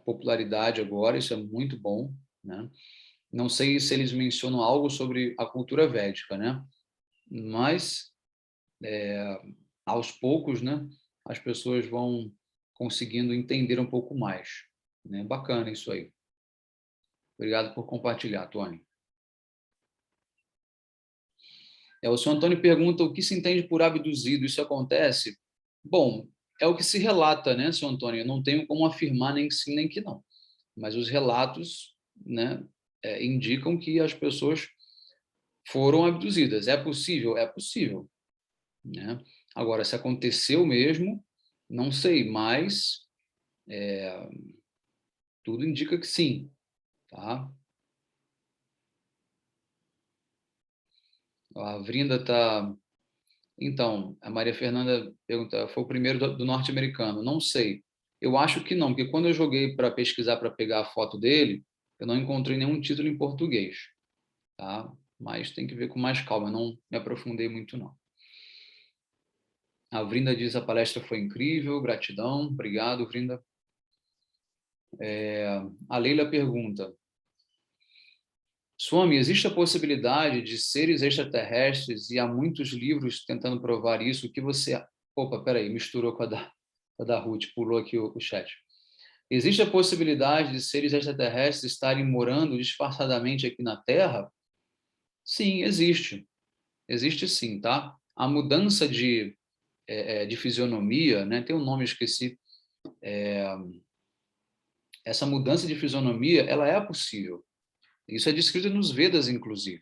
popularidade agora, isso é muito bom, né? Não sei se eles mencionam algo sobre a cultura védica, né? Mas aos poucos, né, as pessoas vão conseguindo entender um pouco mais, né? Bacana isso aí. Obrigado por compartilhar, Tony. O senhor Antônio pergunta o que se entende por abduzido, isso acontece? Bom, é o que se relata, né, senhor Antônio? Eu não tenho como afirmar nem que sim nem que não, mas os relatos, né, indicam que as pessoas foram abduzidas. É possível? É possível, né? Agora, se aconteceu mesmo, não sei, mas tudo indica que sim, tá? A Vrinda está. Então, a Maria Fernanda pergunta, foi o primeiro do norte-americano? Não sei. Eu acho que não, porque quando eu joguei para pesquisar, para pegar a foto dele, eu não encontrei nenhum título em português, tá? Mas tem que ver com mais calma, eu não me aprofundei muito, não. A Vrinda diz, a palestra foi incrível, gratidão, obrigado, Vrinda. A Leila pergunta, Swami, existe a possibilidade de seres extraterrestres e há muitos livros tentando provar isso. O que você... Opa, peraí, misturou com a da Ruth, pulou aqui o chat. Existe a possibilidade de seres extraterrestres estarem morando disfarçadamente aqui na Terra? Sim, existe. Existe sim, tá? A mudança de fisionomia, né? Tem um nome, eu esqueci. Essa mudança de fisionomia, ela é possível. Isso é descrito nos Vedas, inclusive.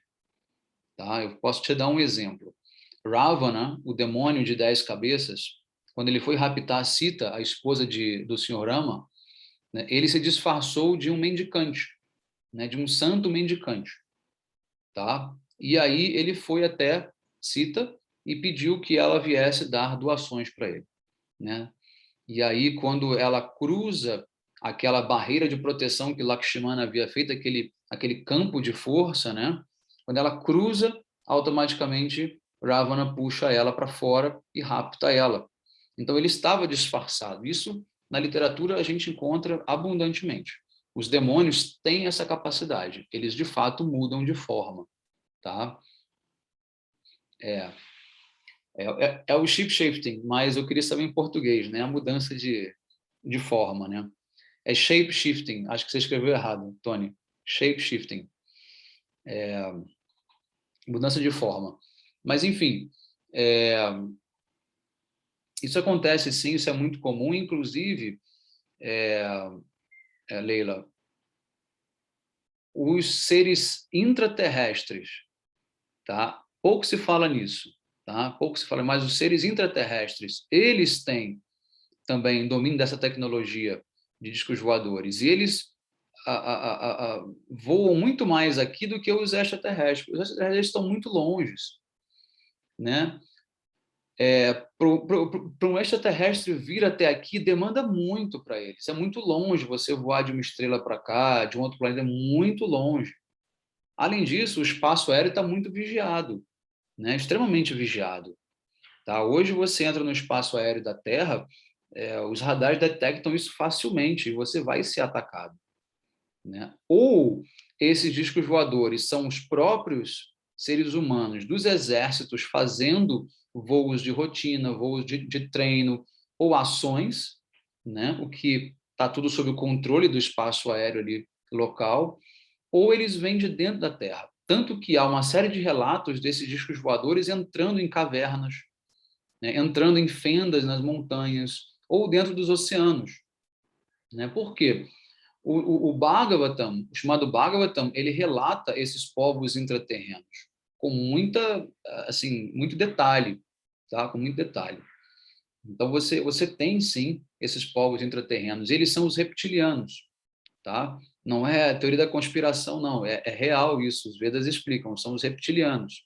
Tá? Eu posso te dar um exemplo. Ravana, o demônio de 10 cabeças, quando ele foi raptar Sita, a esposa do Senhor Rama, né, ele se disfarçou de um mendicante, né, de um santo mendicante. Tá? E aí ele foi até Sita e pediu que ela viesse dar doações para ele. Né? E aí, quando ela cruza aquela barreira de proteção que Lakshmana havia feito, aquele campo de força, né? Quando ela cruza, automaticamente Ravana puxa ela para fora e rapta ela. Então, ele estava disfarçado. Isso, na literatura, a gente encontra abundantemente. Os demônios têm essa capacidade. Eles, de fato, mudam de forma. Tá? É, é o shape-shifting, mas eu queria saber em português, né? A mudança de forma, né? É shape-shifting, acho que você escreveu errado, Tony. Shape-shifting, mudança de forma. Mas, enfim, é, isso acontece sim, isso é muito comum, inclusive, Leila, os seres intraterrestres, tá? Pouco se fala nisso, tá? Pouco se fala, mas os seres intraterrestres, eles têm também domínio dessa tecnologia de discos voadores. E eles voam muito mais aqui do que os extraterrestres. Os extraterrestres estão muito longe, né? Para um extraterrestre vir até aqui demanda muito para eles. É muito longe você voar de uma estrela para cá, de um outro planeta, é muito longe. Além disso, o espaço aéreo está muito vigiado, né? Extremamente vigiado. Tá? Hoje você entra no espaço aéreo da Terra, os radares detectam isso facilmente e você vai ser atacado. Né? Ou esses discos voadores são os próprios seres humanos dos exércitos fazendo voos de rotina, voos de treino ou ações, né? O que está tudo sob o controle do espaço aéreo ali local, ou eles vêm de dentro da Terra. Tanto que há uma série de relatos desses discos voadores entrando em cavernas, né? Entrando em fendas nas montanhas ou dentro dos oceanos. Né? Por quê? O Bhagavatam, o chamado Bhagavatam, ele relata esses povos intraterrenos com muito detalhe, tá? Com muito detalhe. Então você tem sim esses povos intraterrenos, eles são os reptilianos, tá? Não é teoria da conspiração, não, é real isso, os Vedas explicam, são os reptilianos.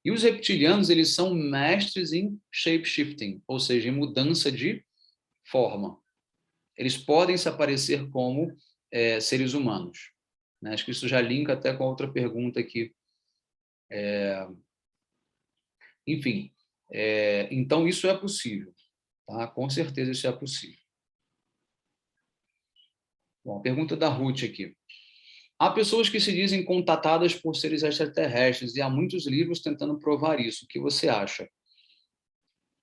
E os reptilianos, eles são mestres em shape-shifting, ou seja, em mudança de forma. Eles podem se aparecer como seres humanos. Né? Acho que isso já linka até com a outra pergunta aqui. Enfim, então isso é possível. Tá? Com certeza isso é possível. Bom, pergunta da Ruth aqui. Há pessoas que se dizem contatadas por seres extraterrestres e há muitos livros tentando provar isso. O que você acha?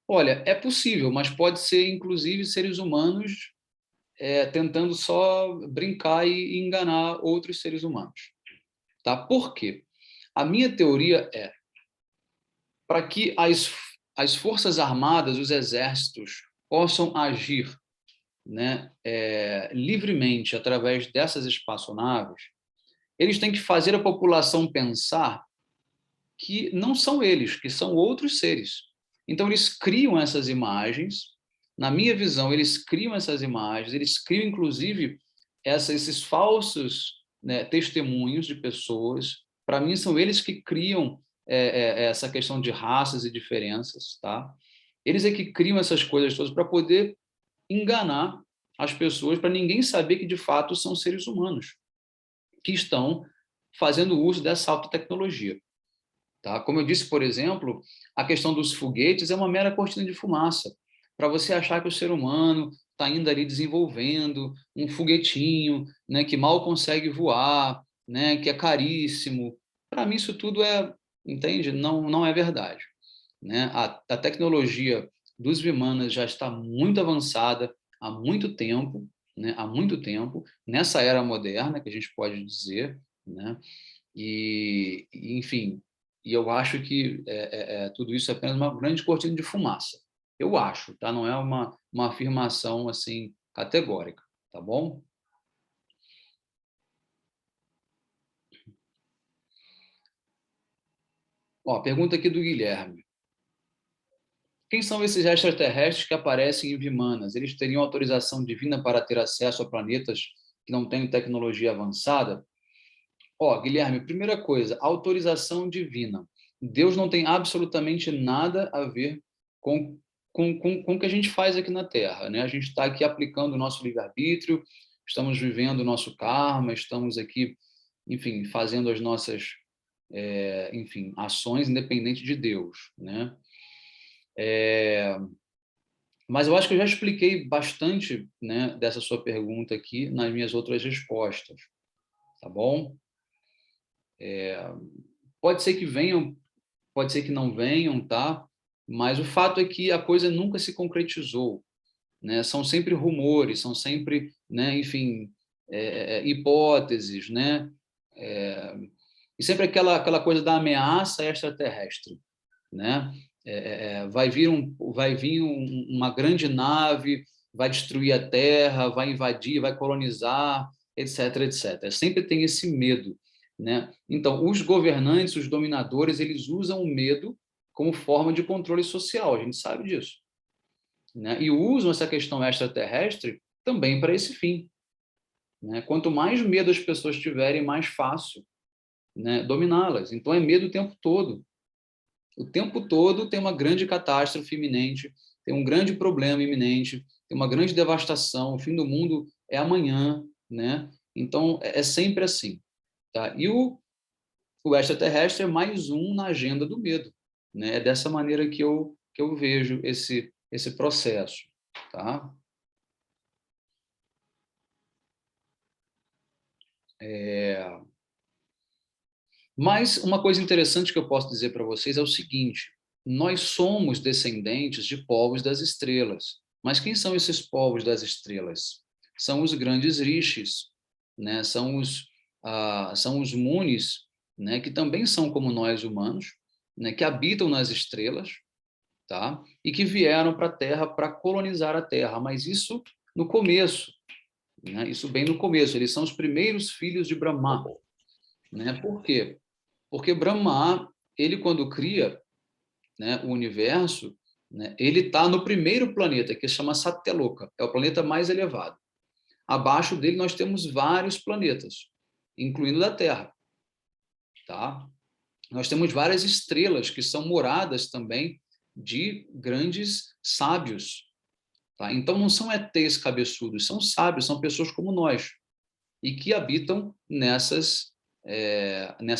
Olha, é possível, mas pode ser inclusive seres humanos tentando só brincar e enganar outros seres humanos. Tá? Por quê? A minha teoria é para que as forças armadas, os exércitos, possam agir, né, livremente através dessas espaçonaves, eles têm que fazer a população pensar que não são eles, que são outros seres. Então, eles criam essas imagens. Na minha visão, eles criam essas imagens, eles criam, inclusive, esses falsos, né, testemunhos de pessoas. Para mim, são eles que criam essa questão de raças e diferenças. Tá? Eles é que criam essas coisas todas para poder enganar as pessoas, para ninguém saber que, de fato, são seres humanos que estão fazendo uso dessa alta tecnologia. Tá? Como eu disse, por exemplo, a questão dos foguetes é uma mera cortina de fumaça, para você achar que o ser humano está ainda ali desenvolvendo um foguetinho, né, que mal consegue voar, né, que é caríssimo. Para mim, isso tudo entende? Não é verdade. Né? A tecnologia dos Vimanas já está muito avançada há muito tempo, né? Há muito tempo, nessa era moderna, que a gente pode dizer, né? Enfim, e eu acho que tudo isso é apenas uma grande cortina de fumaça. Eu acho, tá? Não é uma afirmação assim categórica, tá bom? Ó, pergunta aqui do Guilherme. Quem são esses extraterrestres que aparecem em Vimanas? Eles teriam autorização divina para ter acesso a planetas que não têm tecnologia avançada? Ó, Guilherme, primeira coisa, autorização divina. Deus não tem absolutamente nada a ver com o que a gente faz aqui na Terra, né? A gente está aqui aplicando o nosso livre-arbítrio, estamos vivendo o nosso karma, estamos aqui, enfim, fazendo as nossas, enfim, ações independente de Deus, né? Mas eu acho que eu já expliquei bastante, né, dessa sua pergunta aqui nas minhas outras respostas, tá bom? Pode ser que venham, pode ser que não venham, tá? Mas o fato é que a coisa nunca se concretizou, né? São sempre rumores, são sempre, né, enfim, hipóteses, né? É, e sempre aquela coisa da ameaça extraterrestre, né? Vai vir uma grande nave, vai destruir a Terra, vai invadir, vai colonizar, etc, etc. Sempre tem esse medo, né? Então, os governantes, os dominadores, eles usam o medo como forma de controle social, a gente sabe disso, né? E usam essa questão extraterrestre também para esse fim, né? Quanto mais medo as pessoas tiverem, mais fácil, né, dominá-las. Então, é medo o tempo todo. O tempo todo tem uma grande catástrofe iminente, tem um grande problema iminente, tem uma grande devastação, o fim do mundo é amanhã, né? Então, é sempre assim, tá? E o extraterrestre é mais um na agenda do medo, né? É dessa maneira que eu vejo esse processo, tá? Mas uma coisa interessante que eu posso dizer para vocês é o seguinte: nós somos descendentes de povos das estrelas. Mas quem são esses povos das estrelas? São os grandes rishis, né? São os munis, né? Que também são como nós humanos, né? Que habitam nas estrelas, tá? E que vieram para a Terra para colonizar a Terra. Mas isso no começo, né? Isso bem no começo. Eles são os primeiros filhos de Brahma, né? Por quê? Porque Brahma, ele quando cria, né, o universo, né, ele está no primeiro planeta, que se chama Satyaloka, é o planeta mais elevado. Abaixo dele nós temos vários planetas, incluindo da Terra, tá? Nós temos várias estrelas que são moradas também de grandes sábios, tá? Então não são ETs cabeçudos, são sábios, são pessoas como nós e que habitam nessas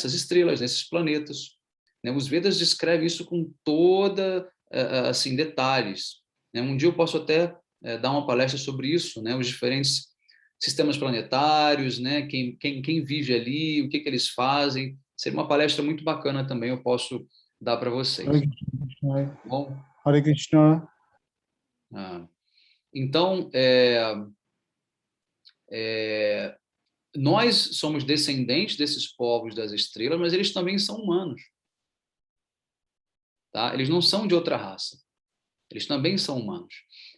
estrelas, nesses planetas, né? Os Vedas descrevem isso com toda assim detalhes, né? Um dia eu posso até dar uma palestra sobre isso, né? Os diferentes sistemas planetários, né? Quem vive ali, o que eles fazem. Seria uma palestra muito bacana também, eu posso dar para Hare vocês. Krishna. Bom, Hare Krishna. ah, então, nós somos descendentes desses povos das estrelas, mas eles também são humanos, tá? Eles não são de outra raça. Eles também são humanos.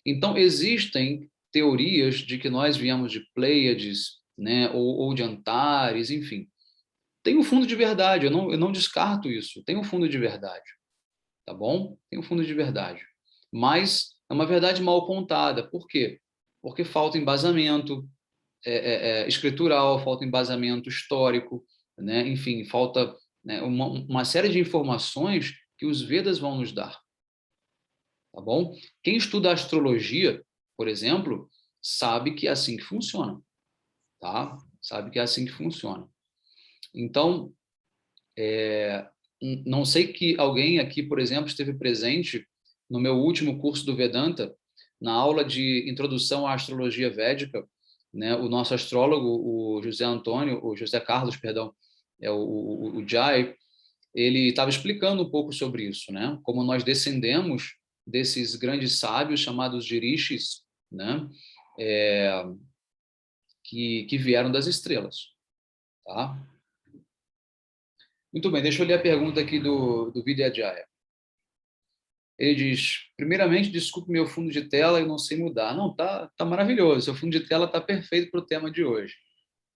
Então, existem teorias de que nós viemos de Pleiades, né, ou de Antares, enfim. Tem um fundo de verdade, eu não descarto isso. Tem um fundo de verdade, tá bom? Tem um fundo de verdade. Mas é uma verdade mal contada. Por quê? Porque falta embasamento escritural, falta embasamento histórico, né? Enfim, falta, né, uma série de informações que os Vedas vão nos dar. Tá bom? Quem estuda astrologia, por exemplo, sabe que é assim que funciona, tá? Sabe que é assim que funciona. Então, não sei que alguém aqui, por exemplo, esteve presente no meu último curso do Vedanta, na aula de introdução à astrologia védica, né? O nosso astrólogo, o José Carlos, perdão, o Jai, ele estava explicando um pouco sobre isso, né? Como nós descendemos desses grandes sábios chamados de rishis, né? É, que vieram das estrelas, tá? Muito bem, deixa eu ler a pergunta aqui do Vidyajaya. Ele diz: primeiramente, desculpe meu fundo de tela, eu não sei mudar. Não, tá maravilhoso. Seu fundo de tela tá perfeito para o tema de hoje.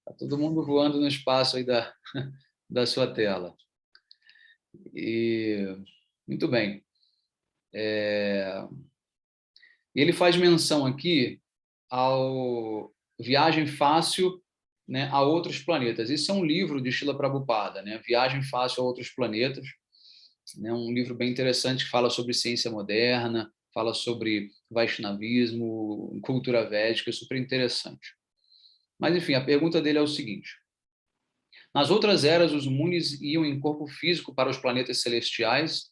Tá todo mundo voando no espaço aí da sua tela. E muito bem. E ele faz menção aqui ao Viagem Fácil, né, a Outros Planetas. Isso é um livro de Srila Prabhupada, né? Viagem Fácil a Outros Planetas, né? Um livro bem interessante que fala sobre ciência moderna, fala sobre Vaishnavismo, cultura védica, é super interessante. Mas, enfim, a pergunta dele é o seguinte: nas outras eras, os Munis iam em corpo físico para os planetas celestiais,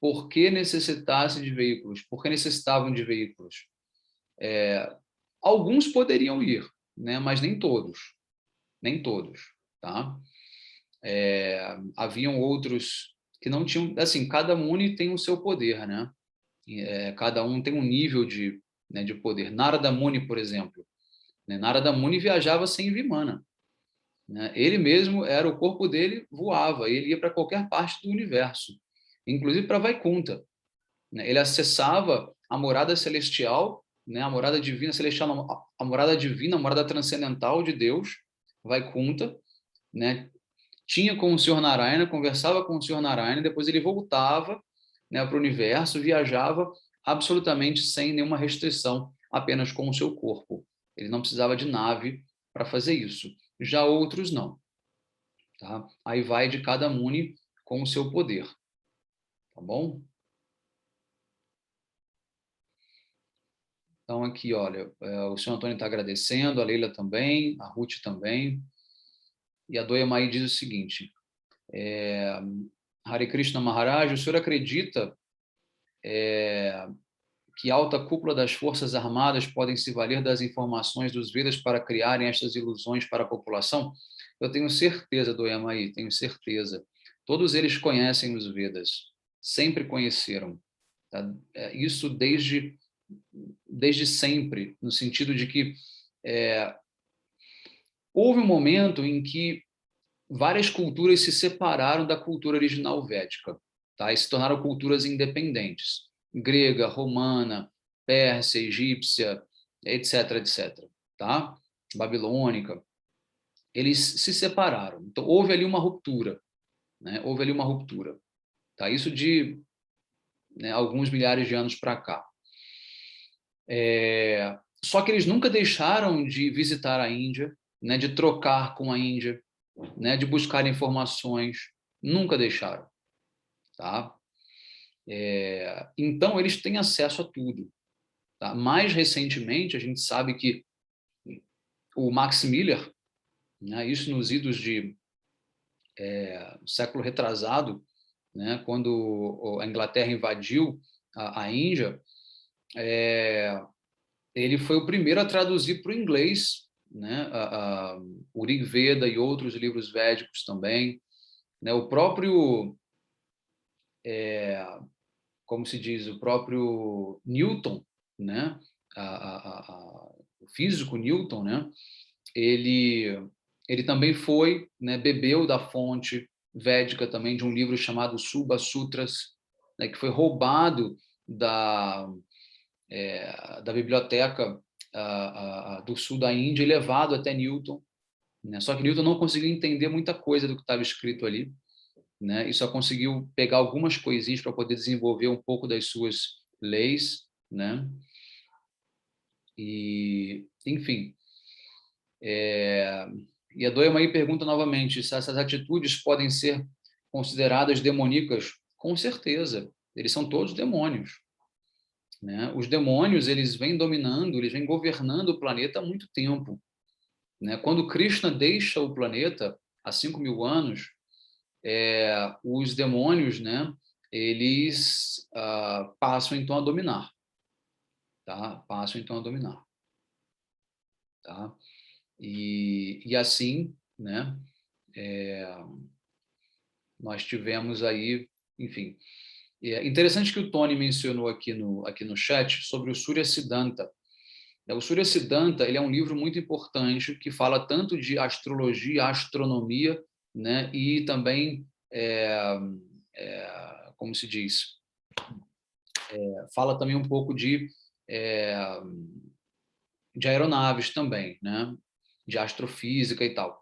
por que necessitasse de veículos? Por que necessitavam de veículos? Alguns poderiam ir, né? Mas nem todos, tá? Haviam outros que não tinham, assim, cada Muni tem o seu poder, né? Cada um tem um nível de poder. Narada Muni, por exemplo, né? Narada Muni viajava sem Vimana, né? Ele mesmo era o corpo dele voava, ele ia para qualquer parte do universo, inclusive para Vaikunta, né? Ele acessava a morada celestial, né? A morada divina celestial, a morada divina, a morada transcendental de Deus, Vaikunta, né? Tinha com o Senhor Narayana, conversava com o Senhor Narayana, depois ele voltava, né, para o universo, viajava absolutamente sem nenhuma restrição, apenas com o seu corpo. Ele não precisava de nave para fazer isso. Já outros não, tá? Aí vai de cada Muni com o seu poder, tá bom? Então aqui, olha, o senhor Antônio está agradecendo, a Leila também, a Ruth também, e a Doia Mai diz o seguinte: Hare Krishna Maharaj, o senhor acredita que a alta cúpula das Forças Armadas podem se valer das informações dos Vedas para criarem estas ilusões para a população? Eu tenho certeza, Doyamaí, tenho certeza. Todos eles conhecem os Vedas, sempre conheceram. Tá? Isso desde sempre, no sentido de que houve um momento em que várias culturas se separaram da cultura original védica, tá? E se tornaram culturas independentes. Grega, romana, persa, egípcia, etc, etc. Tá? Babilônica. Eles se separaram. Então, houve ali uma ruptura. Né? Houve ali uma ruptura. Tá? Isso de alguns milhares de anos para cá. Só que eles nunca deixaram de visitar a Índia, né? De trocar com a Índia, né? De buscar informações. Nunca deixaram. Tá? Então, eles têm acesso a tudo. Tá? Mais recentemente, a gente sabe que o Max Miller, né, isso nos idos de século retrasado, né, quando a Inglaterra invadiu a Índia, ele foi o primeiro a traduzir para o inglês, né, o Rig Veda e outros livros védicos também. Né, o próprio, como se diz, o próprio Newton, né, o físico Newton, né, ele também foi, né, bebeu da fonte védica também de um livro chamado Subha Sutras, né, que foi roubado da biblioteca do sul da Índia e levado até Newton, né? Só que Newton não conseguiu entender muita coisa do que estava escrito ali, né? E só conseguiu pegar algumas coisinhas para poder desenvolver um pouco das suas leis, né? E, enfim, e a Doyamaí pergunta novamente se essas atitudes podem ser consideradas demoníacas. Com certeza, eles são todos demônios. Né? Os demônios, eles vêm dominando, eles vêm governando o planeta há muito tempo. Né? Quando Krishna deixa o planeta, há 5.000 anos, os demônios, né, eles passam então a dominar. Tá? Passam então a dominar. Tá? E assim, né, nós tivemos aí, enfim. É interessante que o Tony mencionou aqui no chat sobre o Surya Siddhanta. O Surya Siddhanta, ele é um livro muito importante que fala tanto de astrologia, astronomia, né, e também, como se diz, fala também um pouco de aeronaves também, né, de astrofísica e tal.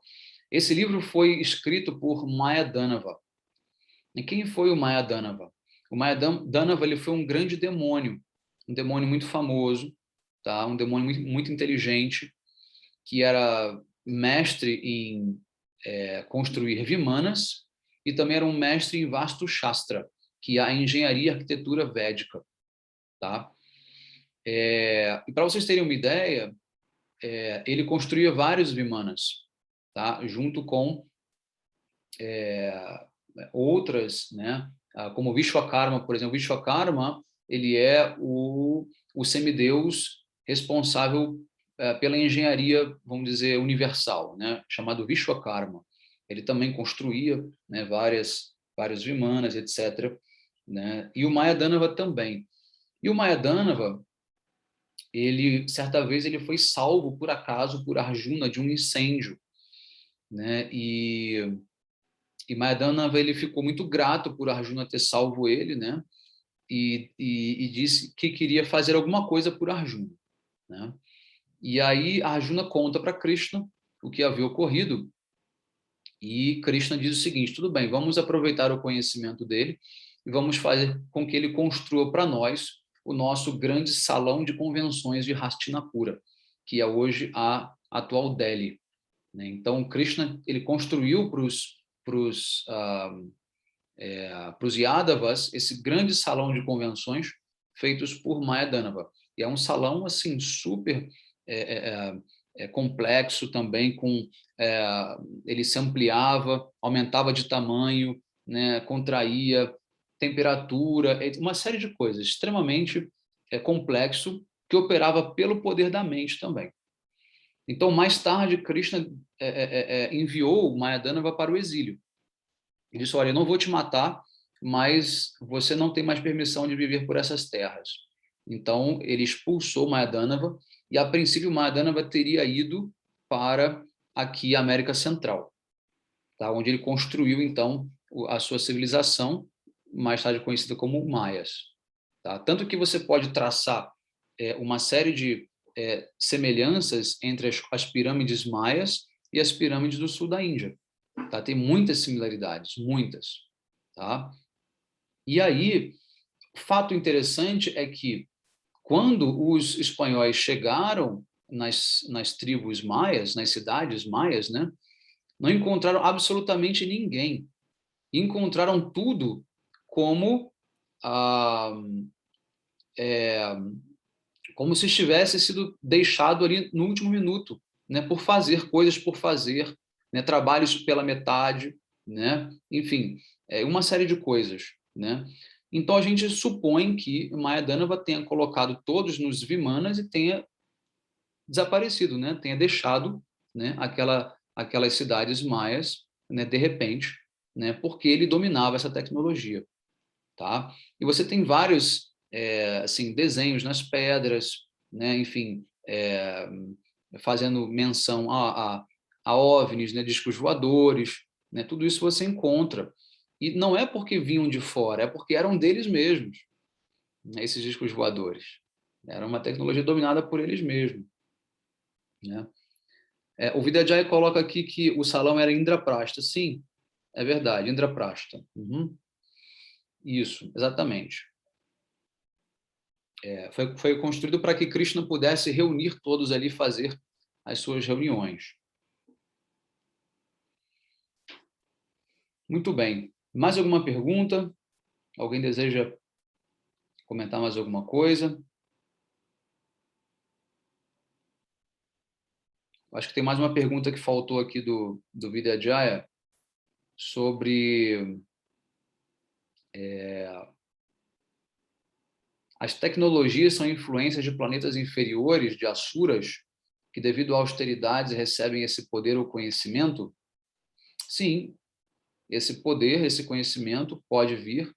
Esse livro foi escrito por Mayadanava. E quem foi o Mayadanava? O Mayadanava, ele foi um grande demônio, um demônio muito famoso, tá? Um demônio muito, muito inteligente, que era mestre em construir vimanas e também era um mestre em Vastu Shastra, que é a engenharia e arquitetura védica. Tá? E para vocês terem uma ideia, ele construía vários vimanas, tá? Junto com outras, né? Como Vishwakarma, por exemplo. Vishwakarma, ele é o semideus responsável pela engenharia, vamos dizer, universal, né? Chamado Vishwakarma. Ele também construía, né, vários vimanas, etc. Né? E o Mayadanava também. E o Mayadanava, certa vez, ele foi salvo, por acaso, por Arjuna, de um incêndio. Né? E Mayadanava, ele ficou muito grato por Arjuna ter salvo ele, né? E disse que queria fazer alguma coisa por Arjuna, né? E aí Arjuna conta para Krishna o que havia ocorrido e Krishna diz o seguinte: tudo bem, vamos aproveitar o conhecimento dele e vamos fazer com que ele construa para nós o nosso grande salão de convenções de Hastinapura, que é hoje a atual Delhi, né? Então Krishna, ele construiu para os Yadavas esse grande salão de convenções feitos por Mayadanava. E é um salão assim super complexo também, ele se ampliava, aumentava de tamanho, né, contraía, temperatura, uma série de coisas extremamente complexo que operava pelo poder da mente também. Então, mais tarde, Krishna enviou Mayadanava para o exílio. Ele disse, olha, eu não vou te matar, mas você não tem mais permissão de viver por essas terras. Então, ele expulsou Mayadanava, e a princípio Mayadanava teria ido para aqui a América Central, tá? Onde ele construiu, então, a sua civilização, mais tarde conhecida como Maias. Tá? Tanto que você pode traçar uma série de semelhanças entre as pirâmides maias e as pirâmides do sul da Índia. Tá? Tem muitas similaridades, muitas. Tá? E aí, fato interessante é que quando os espanhóis chegaram nas tribos maias, nas cidades maias, né, não encontraram absolutamente ninguém. Encontraram tudo como como se estivesse sido deixado ali no último minuto, né, por fazer coisas por fazer, né, trabalhos pela metade, né, enfim, uma série de coisas, né. Então a gente supõe que Mayadanava tenha colocado todos nos Vimanas e tenha desaparecido, né, tenha deixado, né, aquelas cidades maias, né, de repente, né, porque ele dominava essa tecnologia, tá? E você tem vários assim desenhos nas pedras, né, enfim, fazendo menção a OVNIs, né, discos voadores, né, tudo isso você encontra. E não é porque vinham de fora, é porque eram deles mesmos, né, esses discos voadores. Era uma tecnologia dominada por eles mesmos, né? O Vidyadhara coloca aqui que o salão era Indraprasta. Sim, é verdade, Indraprasta. Uhum. Isso, exatamente. Foi construído para que Krishna pudesse reunir todos ali e fazer as suas reuniões. Muito bem. Mais alguma pergunta? Alguém deseja comentar mais alguma coisa? Acho que tem mais uma pergunta que faltou aqui do Vidyadhara sobre as tecnologias são influências de planetas inferiores, de asuras, que devido a austeridades recebem esse poder ou conhecimento? Sim, esse poder, esse conhecimento pode vir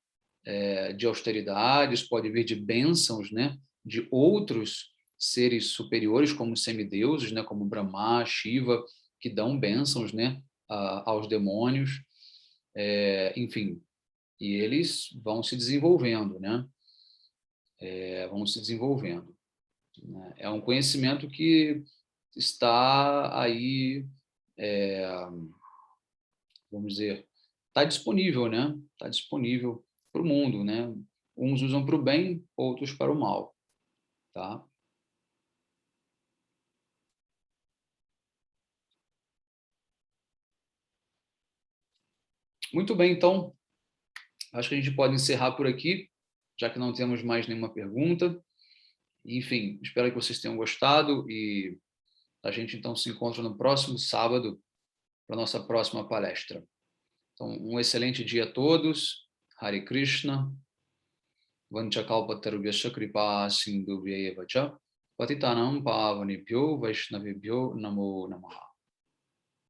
de austeridades, pode vir de bênçãos, né, de outros seres superiores, como semideuses, né, como Brahma, Shiva, que dão bênçãos, né, aos demônios, enfim, e eles vão se desenvolvendo, né, vão se desenvolvendo. Né? É um conhecimento que está aí, vamos dizer, está disponível, né? Está disponível para o mundo, né? Uns usam para o bem, outros para o mal, tá? Muito bem, então, acho que a gente pode encerrar por aqui, já que não temos mais nenhuma pergunta. Enfim, espero que vocês tenham gostado e a gente então se encontra no próximo sábado para a nossa próxima palestra. Então, um excelente dia a todos. Hare Krishna. Vanchakalpatarubhyascha kripa sindhubhya eva cha patitanam pavanebhyo vaishnavebhyo namo namaha.